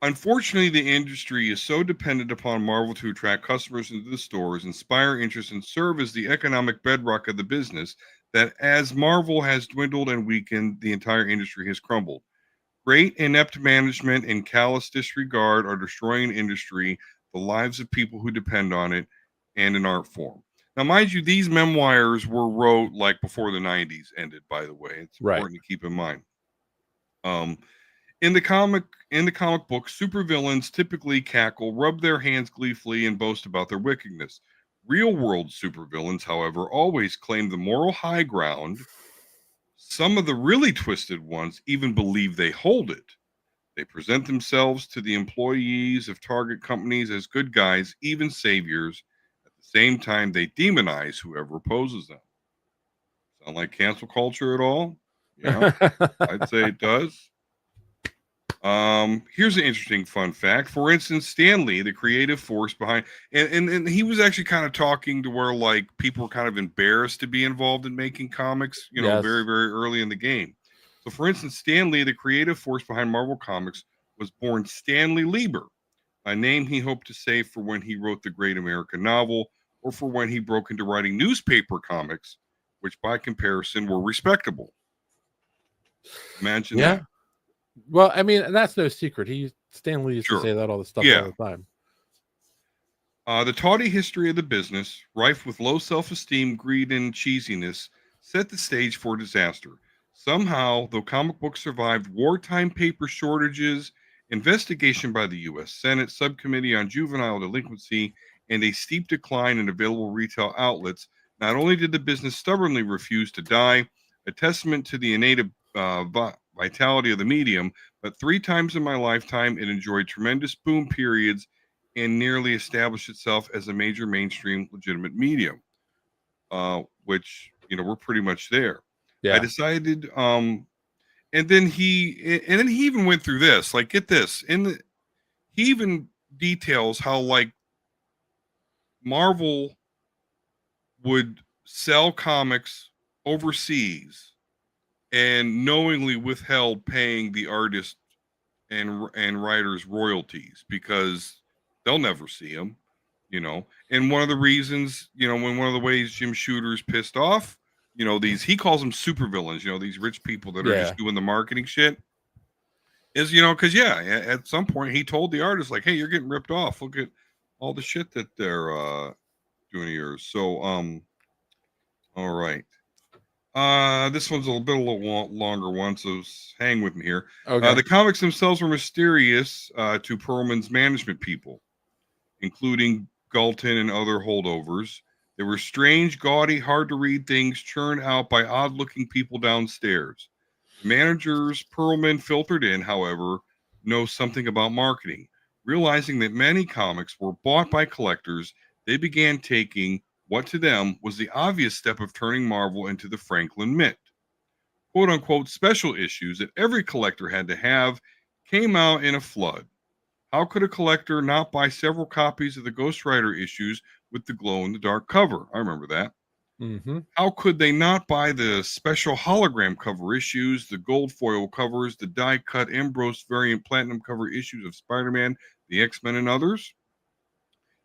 Unfortunately, the industry is so dependent upon Marvel to attract customers into the stores, inspire interest, and serve as the economic bedrock of the business that as Marvel has dwindled and weakened, the entire industry has crumbled. Great inept management and callous disregard are destroying an industry, the lives of people who depend on it, and an art form. Now, mind you, these memoirs were wrote like before the 90s ended, by the way. It's important to keep in mind. In the comic book, supervillains typically cackle, rub their hands gleefully, and boast about their wickedness. Real-world supervillains, however, always claim the moral high ground. Some of the really twisted ones even believe they hold it. They present themselves to the employees of target companies as good guys, even saviors. At the same time, they demonize whoever opposes them. Sound like cancel culture at all? Yeah, I'd say it does. Here's an interesting fun fact. For instance, Stan Lee, the creative force behind, and he was actually kind of talking to where like people were kind of embarrassed to be involved in making comics, very, very early in the game. So for instance, Stan Lee, the creative force behind Marvel Comics, was born Stanley Lieber, a name he hoped to save for when he wrote the great American novel or for when he broke into writing newspaper comics, which by comparison were respectable. Imagine that. Well, I mean, that's no secret. Stan Lee used to say that all the stuff all the time. The tawdry history of the business, rife with low self-esteem, greed, and cheesiness, set the stage for disaster. Somehow, though comic books survived wartime paper shortages, investigation by the U.S. Senate Subcommittee on Juvenile Delinquency, and a steep decline in available retail outlets, not only did the business stubbornly refuse to die, a testament to the innate vitality of the medium, but 3 times in my lifetime it enjoyed tremendous boom periods and nearly established itself as a major mainstream legitimate medium, which we're pretty much there. I decided, and then he even went through this. Like, get this, he even details how like Marvel would sell comics overseas and knowingly withheld paying the artist and writers royalties because they'll never see them, And one of the reasons, when one of the ways Jim Shooter's pissed off, he calls them supervillains, these rich people that are just doing the marketing shit, is, because at some point he told the artist like, hey, you're getting ripped off. Look at all the shit that they're doing to yours. So, all right. This one's a little longer one, so hang with me here. Okay. The comics themselves were mysterious to Perlman's management people, including Galton and other holdovers. They were strange, gaudy, hard-to-read things churned out by odd-looking people downstairs. Managers Perlman filtered in, however, know something about marketing. Realizing that many comics were bought by collectors, they began taking what to them was the obvious step of turning Marvel into the Franklin Mint. Quote unquote special issues that every collector had to have came out in a flood. How could a collector not buy several copies of the Ghost Rider issues with the glow in the dark cover? I remember that. Mm-hmm. How could they not buy the special hologram cover issues, the gold foil covers, the die cut Ambrose variant platinum cover issues of Spider Man, the X Men, and others?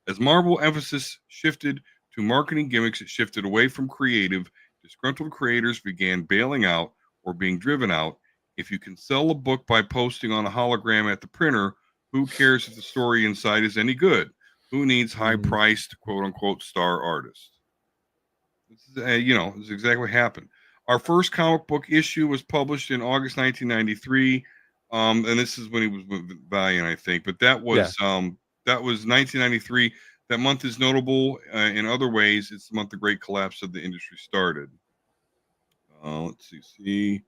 As Marvel emphasis shifted to marketing gimmicks, it shifted away from creative. Disgruntled creators began bailing out or being driven out. If you can sell a book by posting on a hologram at the printer, who cares if the story inside is any good? Who needs high-priced, quote-unquote, star artists? This is, this is exactly what happened. Our first comic book issue was published in August 1993, and this is when he was with Valiant, I think. But that was 1993. That month is notable in other ways. It's the month the great collapse of the industry started. Let's see.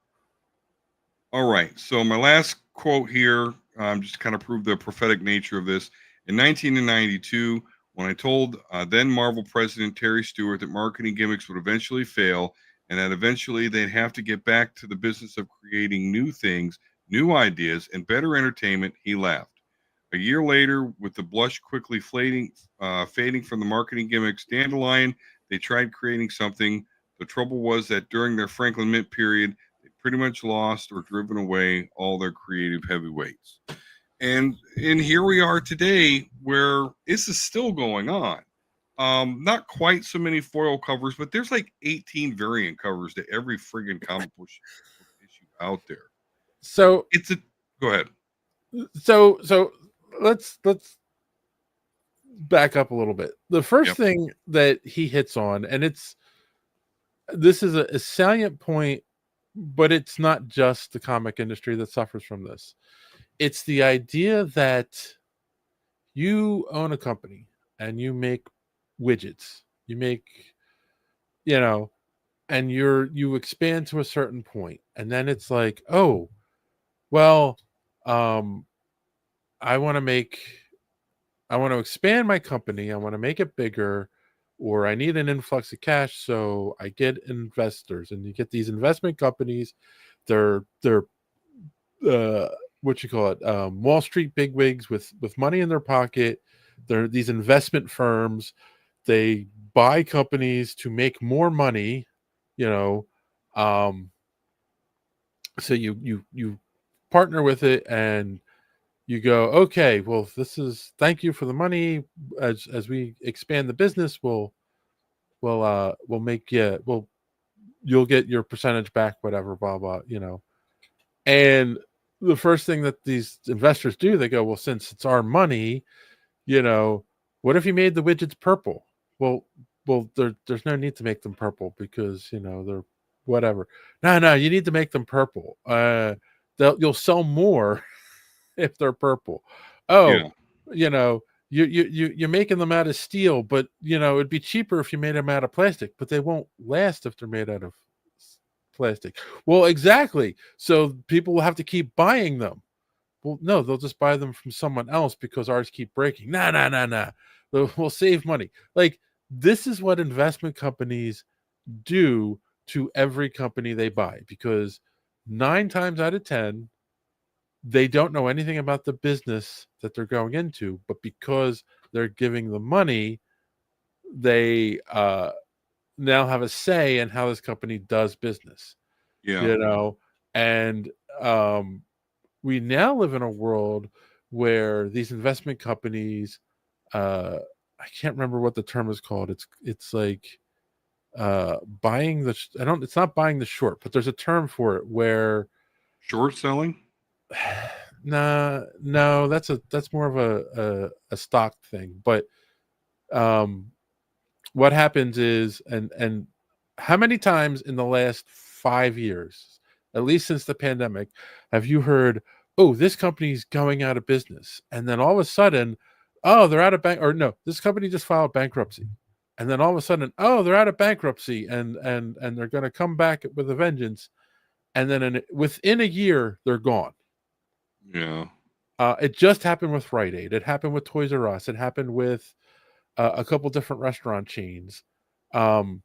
All right. So my last quote here, just to kind of prove the prophetic nature of this. In 1992, when I told then Marvel president Terry Stewart that marketing gimmicks would eventually fail and that eventually they'd have to get back to the business of creating new things, new ideas, and better entertainment, he laughed. A year later, with the blush quickly fading from the marketing gimmicks dandelion, they tried creating something. The trouble was that during their Franklin Mint period, they pretty much lost or driven away all their creative heavyweights. And here we are today, where this is still going on. Not quite so many foil covers, but there's like 18 variant covers to every friggin' comic book issue out there. So go ahead. So let's back up a little bit. The first thing that he hits on, and this is a salient point, but it's not just the comic industry that suffers from this. It's the idea that you own a company and you make widgets. You make, and you expand to a certain point, and then it's like, oh, well, I want to expand my company. I want to make it bigger, or I need an influx of cash. So I get investors, and you get these investment companies. They're Wall Street bigwigs with money in their pocket. They're these investment firms. They buy companies to make more money, so you partner with it, and you go, okay, well, thank you for the money. As we expand the business, we'll make you'll get your percentage back, whatever, blah blah, And the first thing that these investors do, they go, well, since it's our money, what if you made the widgets purple? Well, there's no need to make them purple because they're whatever. No, you need to make them purple. You'll sell more if they're purple. You're making them out of steel, but it'd be cheaper if you made them out of plastic, but they won't last if they're made out of plastic. Well, exactly. So people will have to keep buying them. Well, no, they'll just buy them from someone else because ours keep breaking. Nah. We'll save money. Like, this is what investment companies do to every company they buy, because 9 times out of 10, they don't know anything about the business that they're going into, but because they're giving the money, they now have a say in how this company does business. And we now live in a world where these investment companies, I can't remember what the term is called. It's like buying it's not buying the short, but there's a term for it where short selling. No, that's more of a stock thing. But what happens is, and how many times in the last 5 years, at least since the pandemic, have you heard, oh, this company's going out of business, and then all of a sudden, oh, they're out of this company just filed bankruptcy, and then all of a sudden, oh, they're out of bankruptcy, and they're going to come back with a vengeance. and then within a year they're gone. Yeah. It just happened with Rite Aid. It happened with Toys R Us. It happened with a couple different restaurant chains. And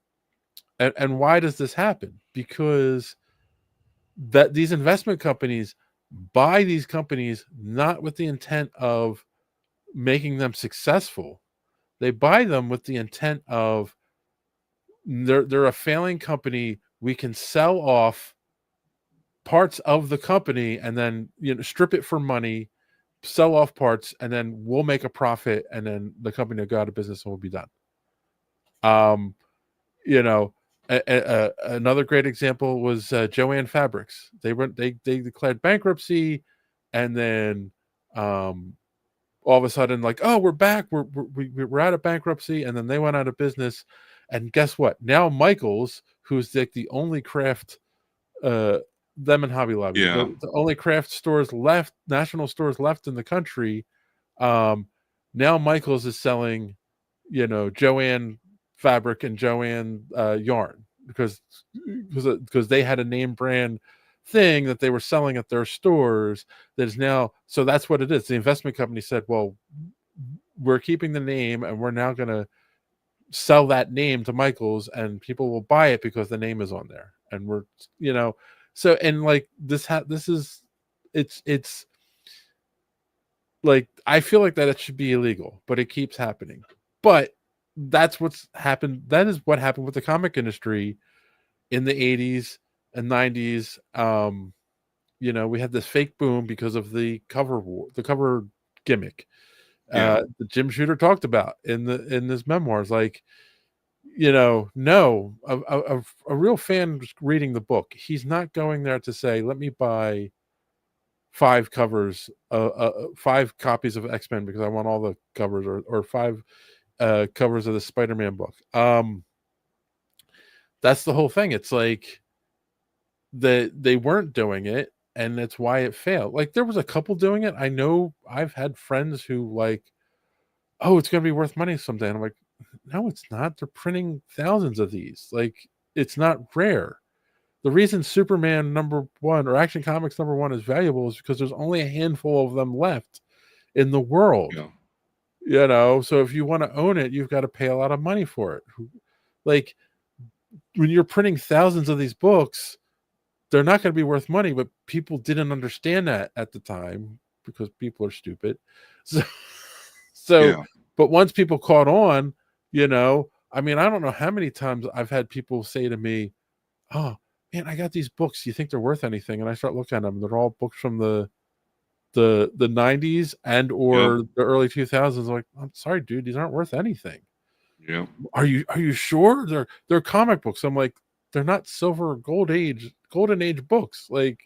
why does this happen? Because that these investment companies buy these companies not with the intent of making them successful. They buy them with the intent of they're a failing company. We can sell off parts of the company and then strip it for money, sell off parts, and then we'll make a profit, and then the company will go out of business and we'll be done. You know, another great example was Jo-Ann Fabrics. They declared bankruptcy, and then all of a sudden, like, oh, we're back, we're out of bankruptcy, and then they went out of business. And guess what? Now Michaels, who's like the only craft, them and Hobby Lobby, the only craft stores left, national stores left in the country. Now Michaels is selling, Jo-Ann fabric and Jo-Ann yarn because they had a name brand thing that they were selling at their stores that is now, so that's what it is. The investment company said, well, we're keeping the name and we're now going to sell that name to Michaels, and people will buy it because the name is on there. And we're, so, and like this is, it's like, I feel like that it should be illegal, but it keeps happening. But that's what's happened. That is what happened with the comic industry in the 80s and 90s. We had this fake boom because of the cover war, the cover gimmick. That Jim Shooter talked about in his memoirs. Like, no, a real fan reading the book, he's not going there to say, let me buy 5 covers, 5 copies of X-Men because I want all the covers, or 5 covers of the Spider-Man book. That's the whole thing. It's like they weren't doing it, and that's why it failed. Like, there was a couple doing it. I know I've had friends who like, oh, it's going to be worth money someday. And I'm like, no, it's not. They're printing thousands of these. Like, it's not rare. The reason Superman #1 or Action Comics #1 is valuable is because there's only a handful of them left in the world. So if you want to own it, you've got to pay a lot of money for it. Like, when you're printing thousands of these books, they're not going to be worth money, but people didn't understand that at the time because people are stupid. But once people caught on, I mean, I don't know how many times I've had people say to me, oh man, I got these books. You think they're worth anything? And I start looking at them. They're all books from the 90s and or the early 2000s. I'm like, I'm sorry, dude, these aren't worth anything. Yeah. Are you sure? They're comic books. I'm like, they're not silver or golden age books. Like,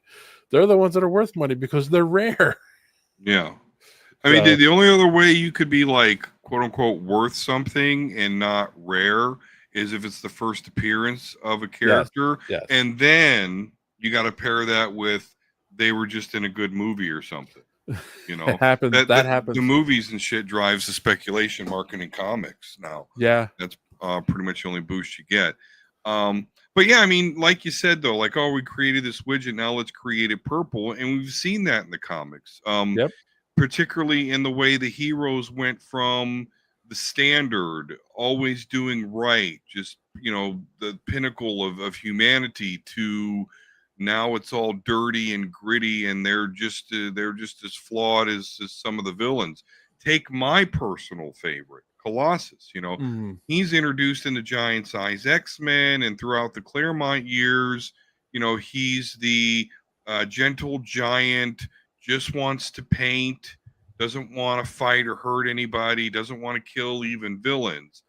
they're the ones that are worth money because they're rare. Yeah. I mean, the only other way you could be like, quote unquote, worth something and not rare is if it's the first appearance of a character. Yes. And then you got to pair that with they were just in a good movie or something. That happens. The movies and shit drives the speculation market in comics now. Yeah. That's pretty much the only boost you get. But yeah, I mean, like you said, though, like, oh, we created this widget, now let's create it purple. And we've seen that in the comics. Particularly in the way the heroes went from the standard, always doing right, just, the pinnacle of humanity, to now it's all dirty and gritty, and they're just as flawed as some of the villains. Take my personal favorite, Colossus. He's introduced in the giant size X-Men, and throughout the Claremont years, he's the gentle giant, just wants to paint, doesn't want to fight or hurt anybody, doesn't want to kill even villains.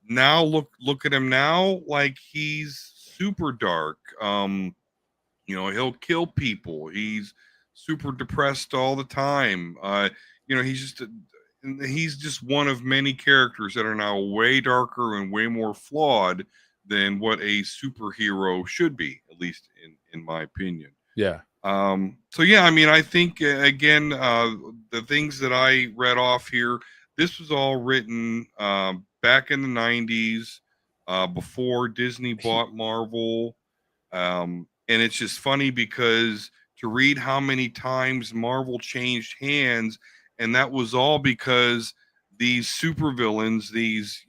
Now look at him now, like, he's super dark. He'll kill people. He's super depressed all the time. He's just one of many characters that are now way darker and way more flawed than what a superhero should be, at least in my opinion. Yeah. So yeah, I mean, I think again, the things that I read off here, this was all written back in the 90s, before Disney bought Marvel. And it's just funny because to read how many times Marvel changed hands, and that was all because these supervillains, these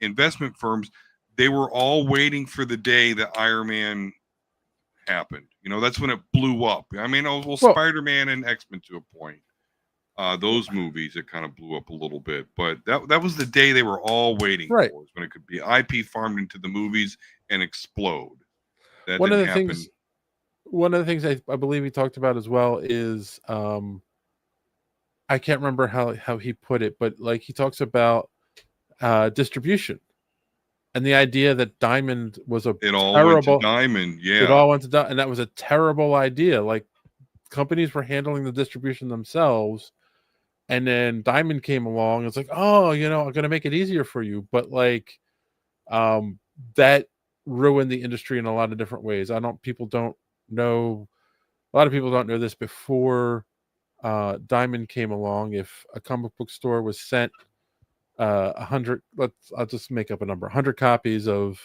investment firms, they were all waiting for the day that Iron Man happened. That's when it blew up. I mean, Spider-Man and X-Men to a point. Those movies, it kind of blew up a little bit, but that was the day they were all waiting for, is when it could be IP farmed into the movies and explode. That one of didn't the happen. things one of the things I believe he talked about as well is I can't remember how he put it, but like he talks about distribution and the idea that Diamond was it all went to Diamond. Yeah, it all went to Diamond, and that was a terrible idea. Like companies were handling the distribution themselves, and then Diamond came along. It's like, oh, I'm going to make it easier for you, but like that ruined the industry in a lot of different ways. People don't know. A lot of people don't know this. Before Diamond came along, if a comic book store was sent 100, I'll just make up a number, 100 copies of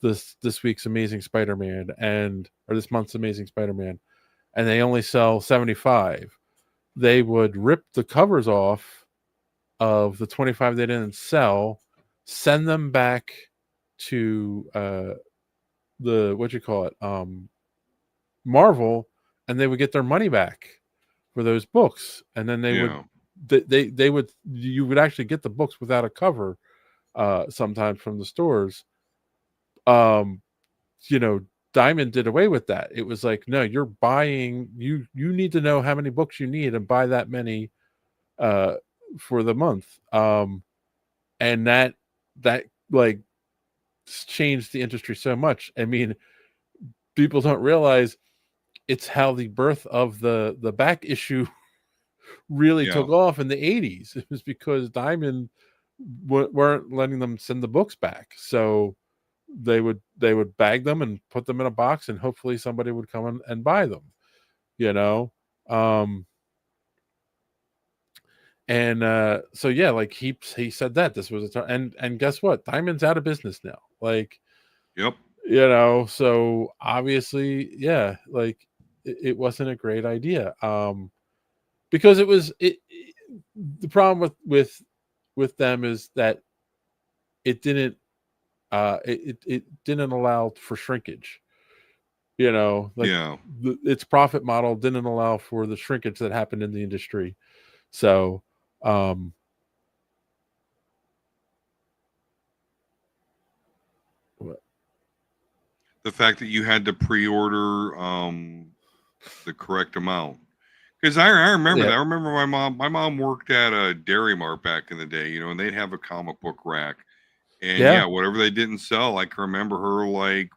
this week's Amazing Spider-Man or this month's Amazing Spider-Man, and they only sell 75, they would rip the covers off of the 25 they didn't sell, send them back to Marvel, and they would get their money back for those books, and then you would actually get the books without a cover sometimes from the stores. Diamond did away with that. It was like, no, you're buying, you need to know how many books you need and buy that many for the month. And that like changed the industry so much. I mean, people don't realize it's how the birth of the back issue really took off in the 80s. It was because Diamond weren't letting them send the books back. So they would bag them and put them in a box, and hopefully somebody would come and buy them, so yeah, like he said that this was and guess what? Diamond's out of business now. Like, yep. So obviously, yeah, like it wasn't a great idea. Because the problem with them is that it didn't it didn't allow for shrinkage. Its profit model didn't allow for the shrinkage that happened in the industry. So the fact that you had to pre-order the correct amount, because I remember that. I remember my mom worked at a Dairy Mart back in the day, and they'd have a comic book rack, and whatever they didn't sell, I can remember her like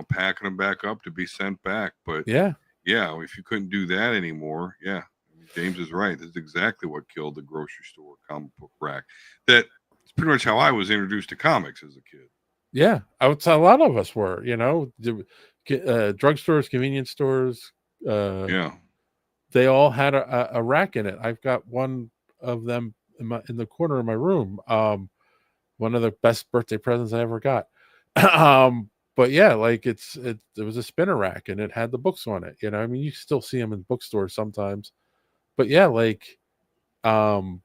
packing them back up to be sent back. But if you couldn't do that anymore, James is right. That's exactly what killed the grocery store comic book rack. That's pretty much how I was introduced to comics as a kid. Yeah, I would say a lot of us were, drugstores, convenience stores. They all had a rack in it. I've got one of them in the corner of my room. One of the best birthday presents I ever got. But yeah, like it was a spinner rack and it had the books on it. I mean, you still see them in bookstores sometimes, but yeah, like, and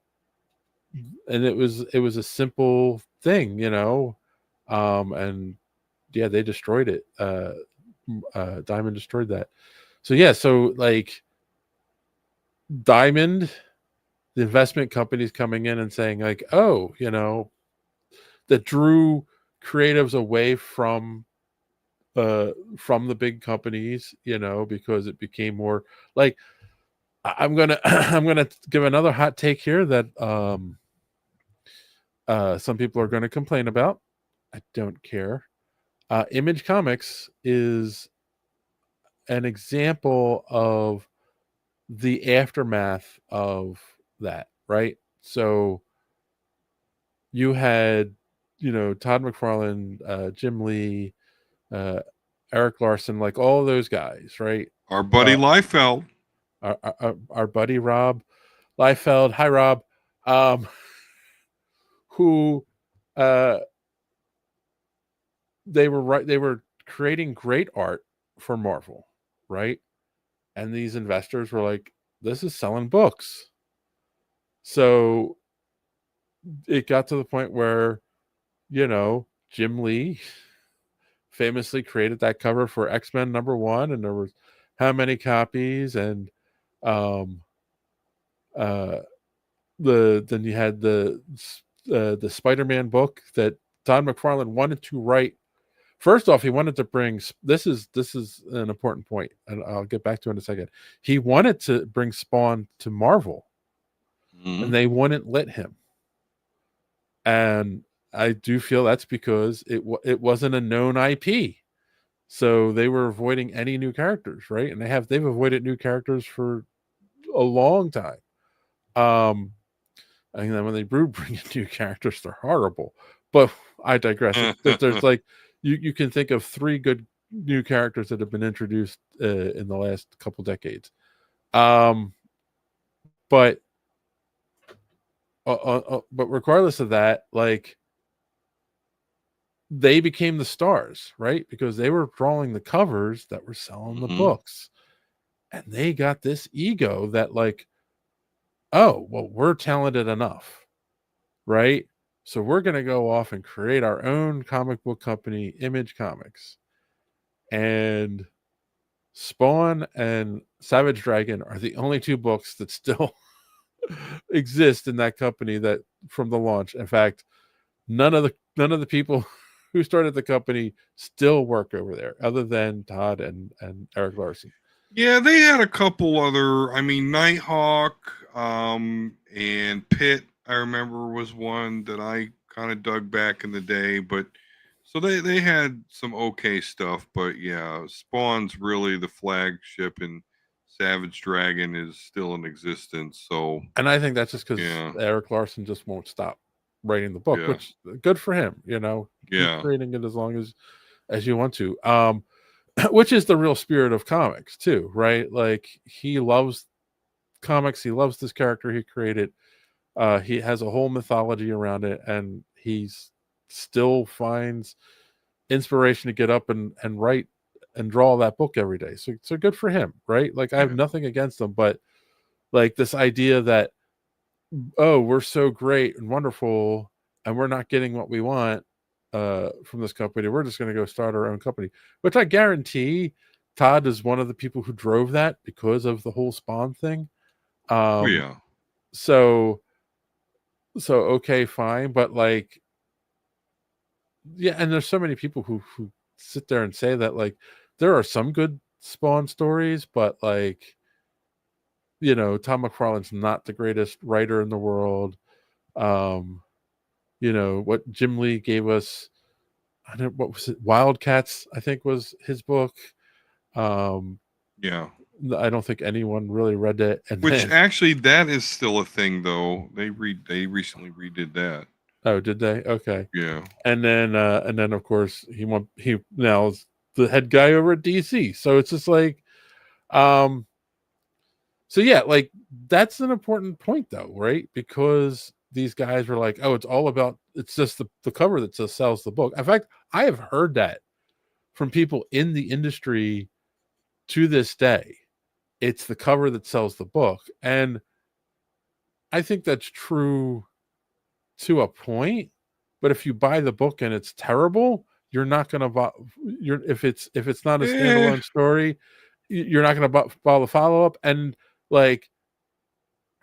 it was a simple thing, and yeah, they destroyed it. Diamond destroyed that. So yeah, so like Diamond, the investment companies coming in and saying like, oh, that drew creatives away from the big companies, because it became more like, I'm gonna give another hot take here that some people are going to complain about. I don't care. Image Comics is an example of the aftermath of that, right? So you had, Todd McFarlane, Jim Lee, Eric Larson, like all those guys, right? Our buddy Liefeld. Our buddy Rob Liefeld. Hi, Rob. Who they were creating great art for Marvel, right? And these investors were like, this is selling books. So it got to the point where, Jim Lee famously created that cover for X-Men #1, and there was how many copies, and um uh then you had the Spider-Man book that Todd McFarlane wanted to write. First off, he wanted to bring, this is an important point, and I'll get back to it in a second. He wanted to bring Spawn to Marvel, and they wouldn't let him. And I do feel that's because it wasn't a known IP, so they were avoiding any new characters, right? And they've avoided new characters for a long time. And then when they bring in new characters, they're horrible. But I digress. There's like you can think of 3 good new characters that have been introduced in the last couple decades. But regardless of that, like, they became the stars, right? Because they were drawing the covers that were selling the books, and they got this ego that, like, oh, well, we're talented enough, right? So we're going to go off and create our own comic book company, Image Comics. And Spawn and Savage Dragon are the only 2 books that still exist in that company that from the launch. In fact, none of the people who started the company still work over there, other than Todd and Eric Larson. Yeah, they had a couple other. I mean, Nighthawk and Pitt, I remember, was one that I kind of dug back in the day. But so they had some okay stuff. But yeah, Spawn's really the flagship, and Savage Dragon is still in existence. So, and I think that's just because Eric Larson just won't stop writing the book, which good for him. Keep creating it as long as you want to. Which is the real spirit of comics too, right? Like, he loves comics. He loves this character he created. He has a whole mythology around it, and he's still finds inspiration to get up and write and draw that book every day. So good for him, right? Like, I have nothing against him, but like, this idea that, oh, we're so great and wonderful, and we're not getting what we want from this company, we're just going to go start our own company, which I guarantee Todd is one of the people who drove that because of the whole Spawn thing. So okay, fine, but like, yeah, and there's so many people who sit there and say that, like, there are some good Spawn stories, but like, Tom McFarlane's not the greatest writer in the world. What Jim Lee gave us, what was it? Wildcats, I think, was his book. I don't think anyone really read it. And actually, that is still a thing, though. They recently redid that. Oh, did they? Okay. Yeah. And then of course he now is the head guy over at DC. So it's just like, so yeah, like, that's an important point though, right? Because these guys were like, oh, it's just the cover that just sells the book. In fact, I have heard that from people in the industry to this day. It's the cover that sells the book. And I think that's true to a point, but if you buy the book and it's terrible, you're not going to buy. If it's not a standalone story, you're not going to buy the follow up. And like,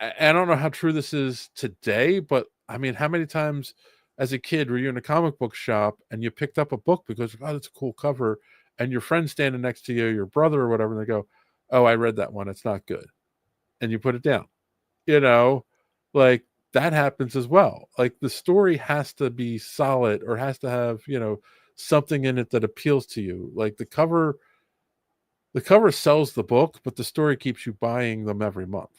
I don't know how true this is today, but I mean, how many times as a kid were you in a comic book shop and you picked up a book because, oh, that's a cool cover, and your friend's standing next to you, your brother or whatever, and they go, oh, I read that one, it's not good, and you put it down. Like, that happens as well. Like, the story has to be solid, or has to have something in it that appeals to you. Like, the cover sells the book, but the story keeps you buying them every month.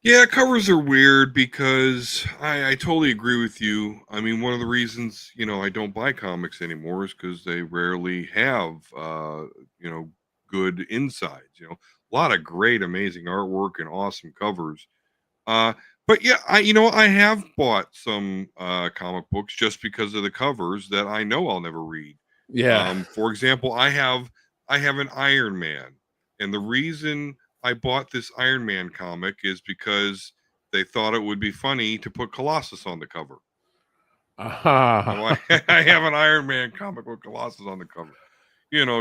Yeah, covers are weird because I totally agree with you. I mean, one of the reasons, I don't buy comics anymore is because they rarely have, good insides. A lot of great, amazing artwork and awesome covers. But yeah, I have bought some comic books just because of the covers that I know I'll never read. Yeah. For example, I have an Iron Man, and the reason I bought this Iron Man comic is because they thought it would be funny to put Colossus on the cover. Uh-huh. I have an Iron Man comic with Colossus on the cover.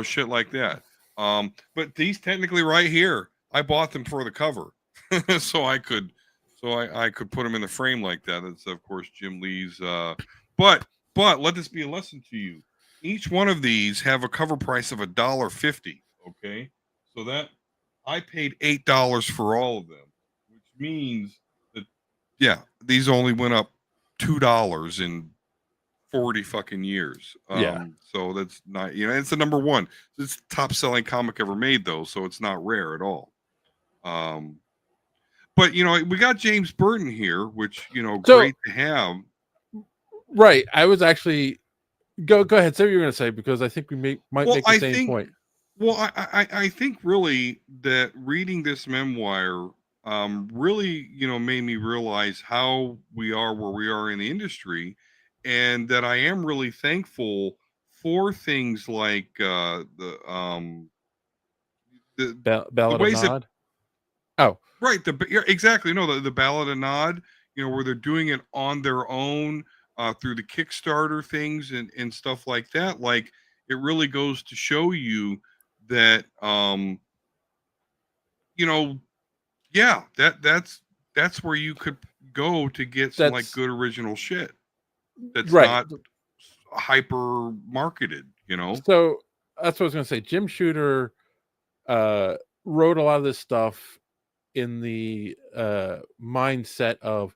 Shit like that. But these technically right here, I bought them for the cover, so I could put them in the frame like that. That's of course Jim Lee's. But let this be a lesson to you. Each one of these have a cover price of $1.50. Okay, so that I paid $8 for all of them, which means that these only went up $2 in 40 fucking years. Yeah. So that's not, it's the number one. It's the top selling comic ever made, though, so it's not rare at all. But we got James Burton here, which great to have. Right. I was actually go ahead. Say what you're going to say, because I think we might make the same point. Well, I think really that reading this memoir really made me realize how we are where we are in the industry, and that I am really thankful for things like the Ballad of Nod. Right, exactly. No, the Ballad of Nod, where they're doing it on their own through the Kickstarter things and stuff like that. Like, it really goes to show you that that's where you could go to get some like good original shit that's not hyper marketed. So that's what I was going to say. Jim Shooter wrote a lot of this stuff in the mindset of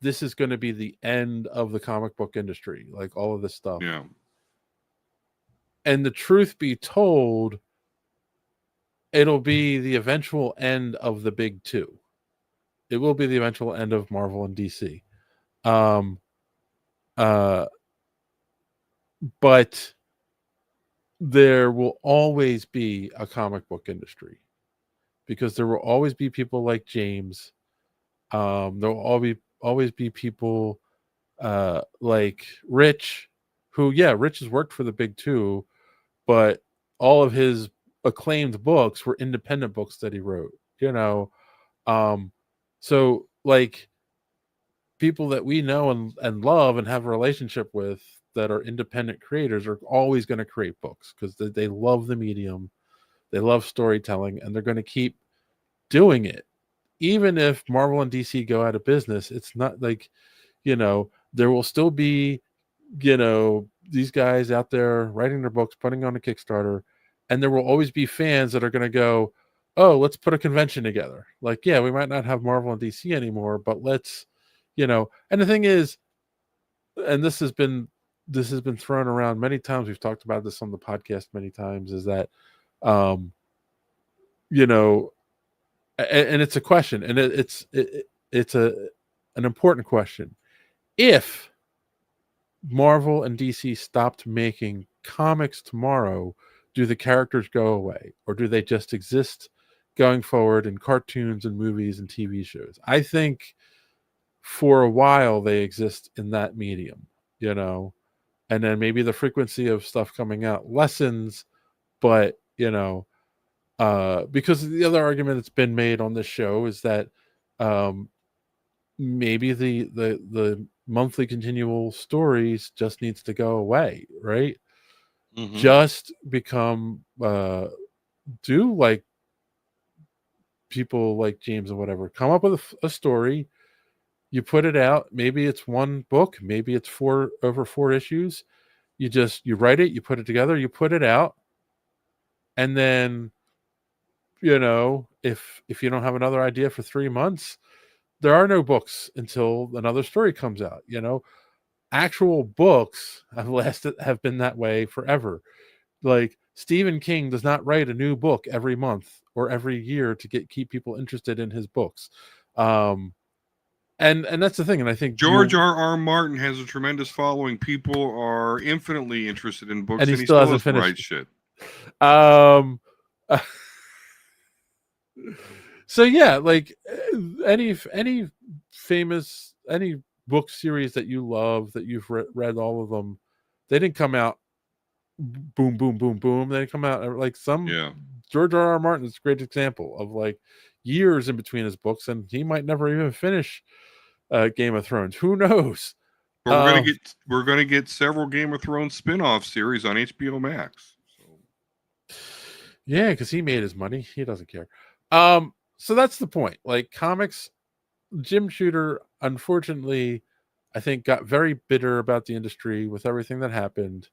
this is going to be the end of the comic book industry, like all of this stuff. Yeah. And the truth be told, it'll be the eventual end of the big two. It will be the eventual end of Marvel and DC. But there will always be a comic book industry, because there will always be people like James. There will always be people like Rich, who, Rich has worked for the big two, but all of his acclaimed books were independent books that he wrote, so like people that we know and love and have a relationship with that are independent creators are always going to create books because they love the medium, they love storytelling, and they're going to keep doing it. Even if Marvel and DC go out of business, it's not like, there will still be, these guys out there writing their books, putting on a Kickstarter, and there will always be fans that are going to go, oh, let's put a convention together. Like, we might not have Marvel and DC anymore, but let's, and the thing is, and this has been thrown around many times. We've talked about this on the podcast many times, is that, and it's a question, and it's an important question. If Marvel and DC stopped making comics tomorrow, do the characters go away, or do they just exist going forward in cartoons and movies and TV shows? I think for a while they exist in that medium, and then maybe the frequency of stuff coming out lessens, but because the other argument that's been made on this show is that maybe the monthly continual stories just needs to go away, right? Mm-hmm. Just become do like people like James or whatever, come up with a story, you put it out. Maybe it's one book, maybe it's over 4 issues. You write it, you put it together, you put it out, and then if you don't have another idea for 3 months, there are no books until another story comes out. Actual books have been that way forever. Like, Stephen King does not write a new book every month or every year to keep people interested in his books. And that's the thing. And I think George R.R. Martin has a tremendous following. People are infinitely interested in books, and he still hasn't finished. Write shit. So like any famous book series that you love, that you've read all of them, they didn't come out boom, boom, boom, boom. They come out like some Yeah. George R.R. Martin is a great example of like years in between his books, and he might never even finish Game of Thrones. Who knows? But we're gonna get several Game of Thrones spin-off series on HBO Max. So yeah, because he made his money. He doesn't care. So that's the point. Like comics, Jim Shooter, unfortunately, I think got very bitter about the industry with everything that happened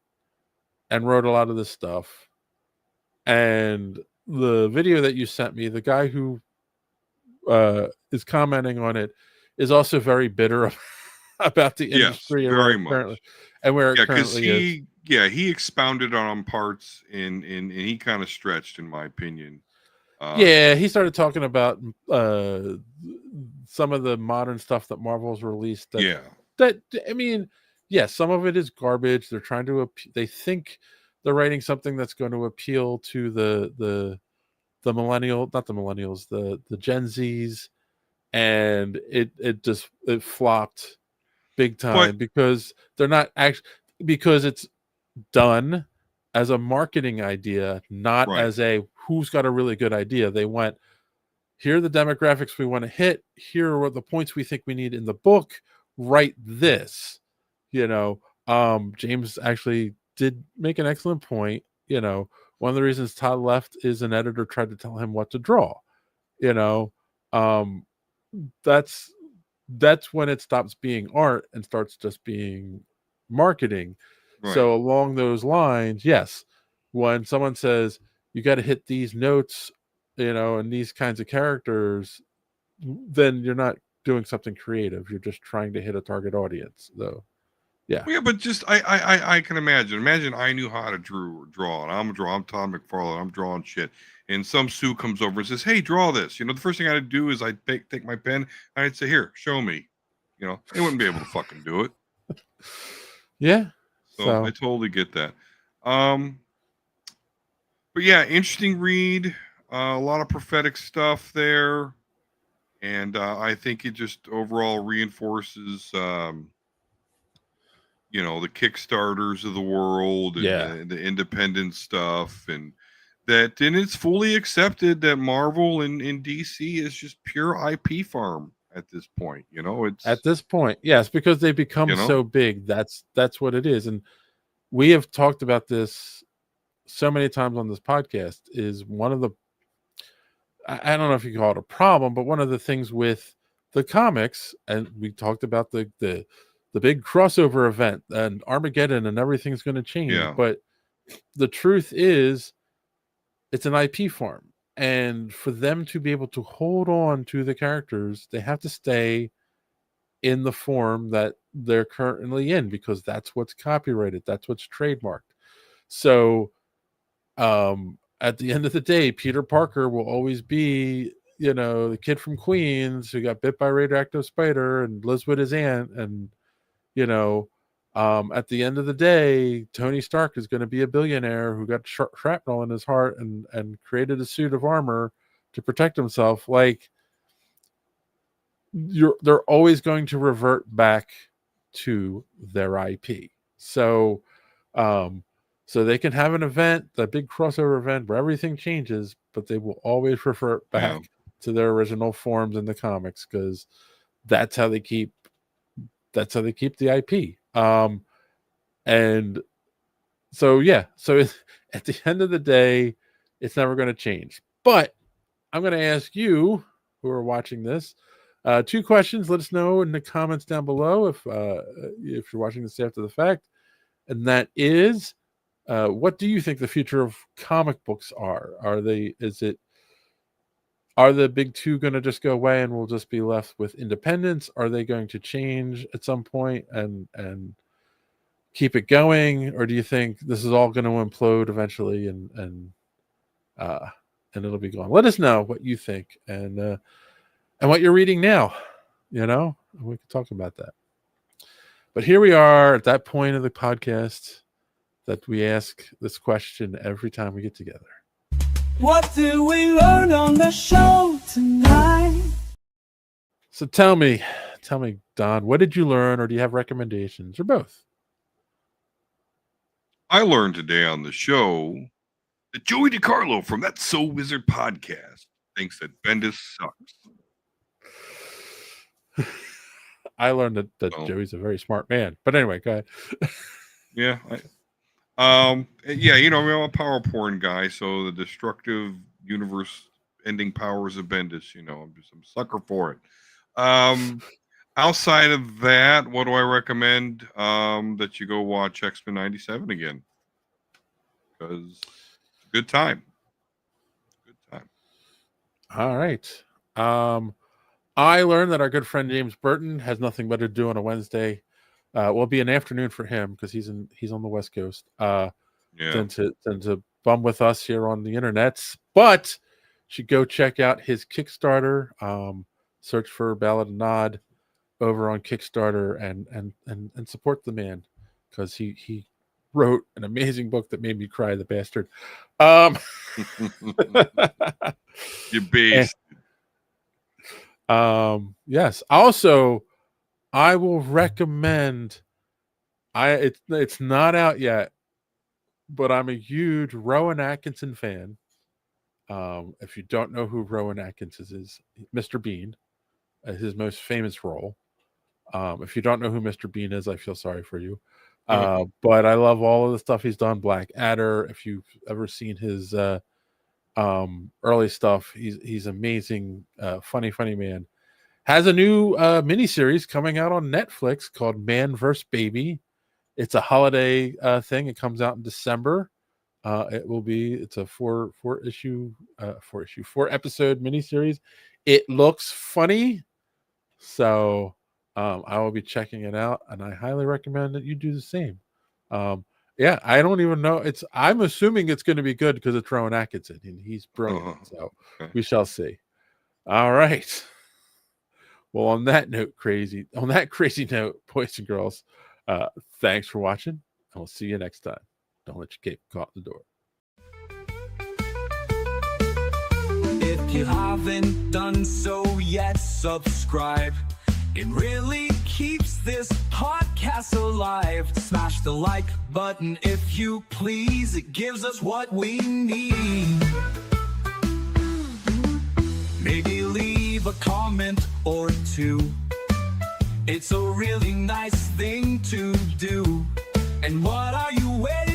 and wrote a lot of this stuff. And the video that you sent me, the guy who is commenting on it is also very bitter about the yes, industry and very currently, much. and where Yeah, it because currently is. he expounded on parts and he kind of stretched, in my opinion. Yeah, he started talking about some of the modern stuff that Marvel's released. That I mean, yes, some of it is garbage. They're trying to they think they're writing something that's going to appeal to the not the millennials, the Gen Zs, and it flopped big time But because they're not actually, because it's done as a marketing idea, not right, as a who's got a really good idea. They went, here are the demographics we want to hit, here are what the points we think we need in the book, write this. James actually did make an excellent point. One of the reasons Todd left is an editor tried to tell him what to draw. Um that's when it stops being art and starts just being marketing. right. So along those lines, yes, when someone says you got to hit these notes, and these kinds of characters, then you're not doing something creative. You're just trying to hit a target audience, though. Yeah. Well, yeah, but just I can imagine. Imagine I knew how to draw, and I'm Todd McFarlane. I'm drawing shit, and some Sue comes over and says, "Hey, draw this." The first thing I'd do is I'd take my pen and I'd say, "Here, show me." They wouldn't be able to fucking do it. Yeah. So I totally get that. But yeah, interesting read. A lot of prophetic stuff there, and I think it just overall reinforces. The Kickstarters of the world and the independent stuff, and it's fully accepted that Marvel and DC is just pure IP farm at this point. It's at this point, yes, because they become so big. That's what it is. And we have talked about this so many times on this podcast. Is one of the, I don't know if you call it a problem, but one of the things with the comics, and we talked about the big crossover event and Armageddon and everything's going to change. Yeah. But the truth is, it's an IP farm. And for them to be able to hold on to the characters, they have to stay in the form that they're currently in, because that's what's copyrighted. That's what's trademarked. So at the end of the day, Peter Parker will always be, the kid from Queens who got bit by a radioactive spider and lives with his aunt. And at the end of the day, Tony Stark is going to be a billionaire who got shrapnel in his heart and created a suit of armor to protect himself. Like, they're always going to revert back to their IP. So they can have an event, that big crossover event where everything changes, but they will always revert back to their original forms in the comics, because that's how they keep the IP. And so at the end of the day, it's never going to change. But I'm going to ask you, who are watching this, 2 questions. Let us know in the comments down below if you're watching this after the fact. And that is, what do you think the future of comic books are? Are the big 2 going to just go away and we'll just be left with independence? Are they going to change at some point and keep it going? Or do you think this is all going to implode eventually and it'll be gone? Let us know what you think and what you're reading now, we can talk about that. But here we are at that point of the podcast that we ask this question every time we get together. What do we learn on the show tonight? So tell me, Don, what did you learn, or do you have recommendations, or both? I learned today on the show that Joey DiCarlo from That So Wizard podcast thinks that Bendis sucks. I learned that Oh. Joey's a very smart man. But anyway, go ahead. Yeah. Yeah, you know, I'm a power porn guy, so the destructive universe ending powers of Bendis, you know, I'm a sucker for it. Outside of that, what do I recommend? That you go watch X-Men 97 again. Because it's a good time. Good time. All right. I learned that our good friend James Burton has nothing better to do on a Wednesday. Will be an afternoon for him because he's on the West Coast. Than to bum with us here on the internets. But should go check out his Kickstarter. Search for Ballad of Nod over on Kickstarter and support the man because he wrote an amazing book that made me cry, the bastard. You beast. Yes. Also, I will recommend. It's not out yet, but I'm a huge Rowan Atkinson fan. If you don't know who Rowan Atkinson is, Mr. Bean, his most famous role. If you don't know who Mr. Bean is, I feel sorry for you. But I love all of the stuff he's done. Black Adder. If you've ever seen his early stuff, he's amazing. Funny man. Has a new miniseries coming out on Netflix called Man vs. Baby. It's a holiday thing. It comes out in December. It's a four episode miniseries. It looks funny, so I will be checking it out, and I highly recommend that you do the same. Yeah, I don't even know. I'm assuming it's going to be good because it's Rowan Atkinson and he's brilliant. So we shall see. All right. Well, on that crazy note, boys and girls, thanks for watching, and we'll see you next time. Don't let your cape caught in the door. If you haven't done so yet, subscribe. It really keeps this podcast alive. Smash the like button if you please. It gives us what we need. Maybe leave a comment or two. It's a really nice thing to do. And what are you waiting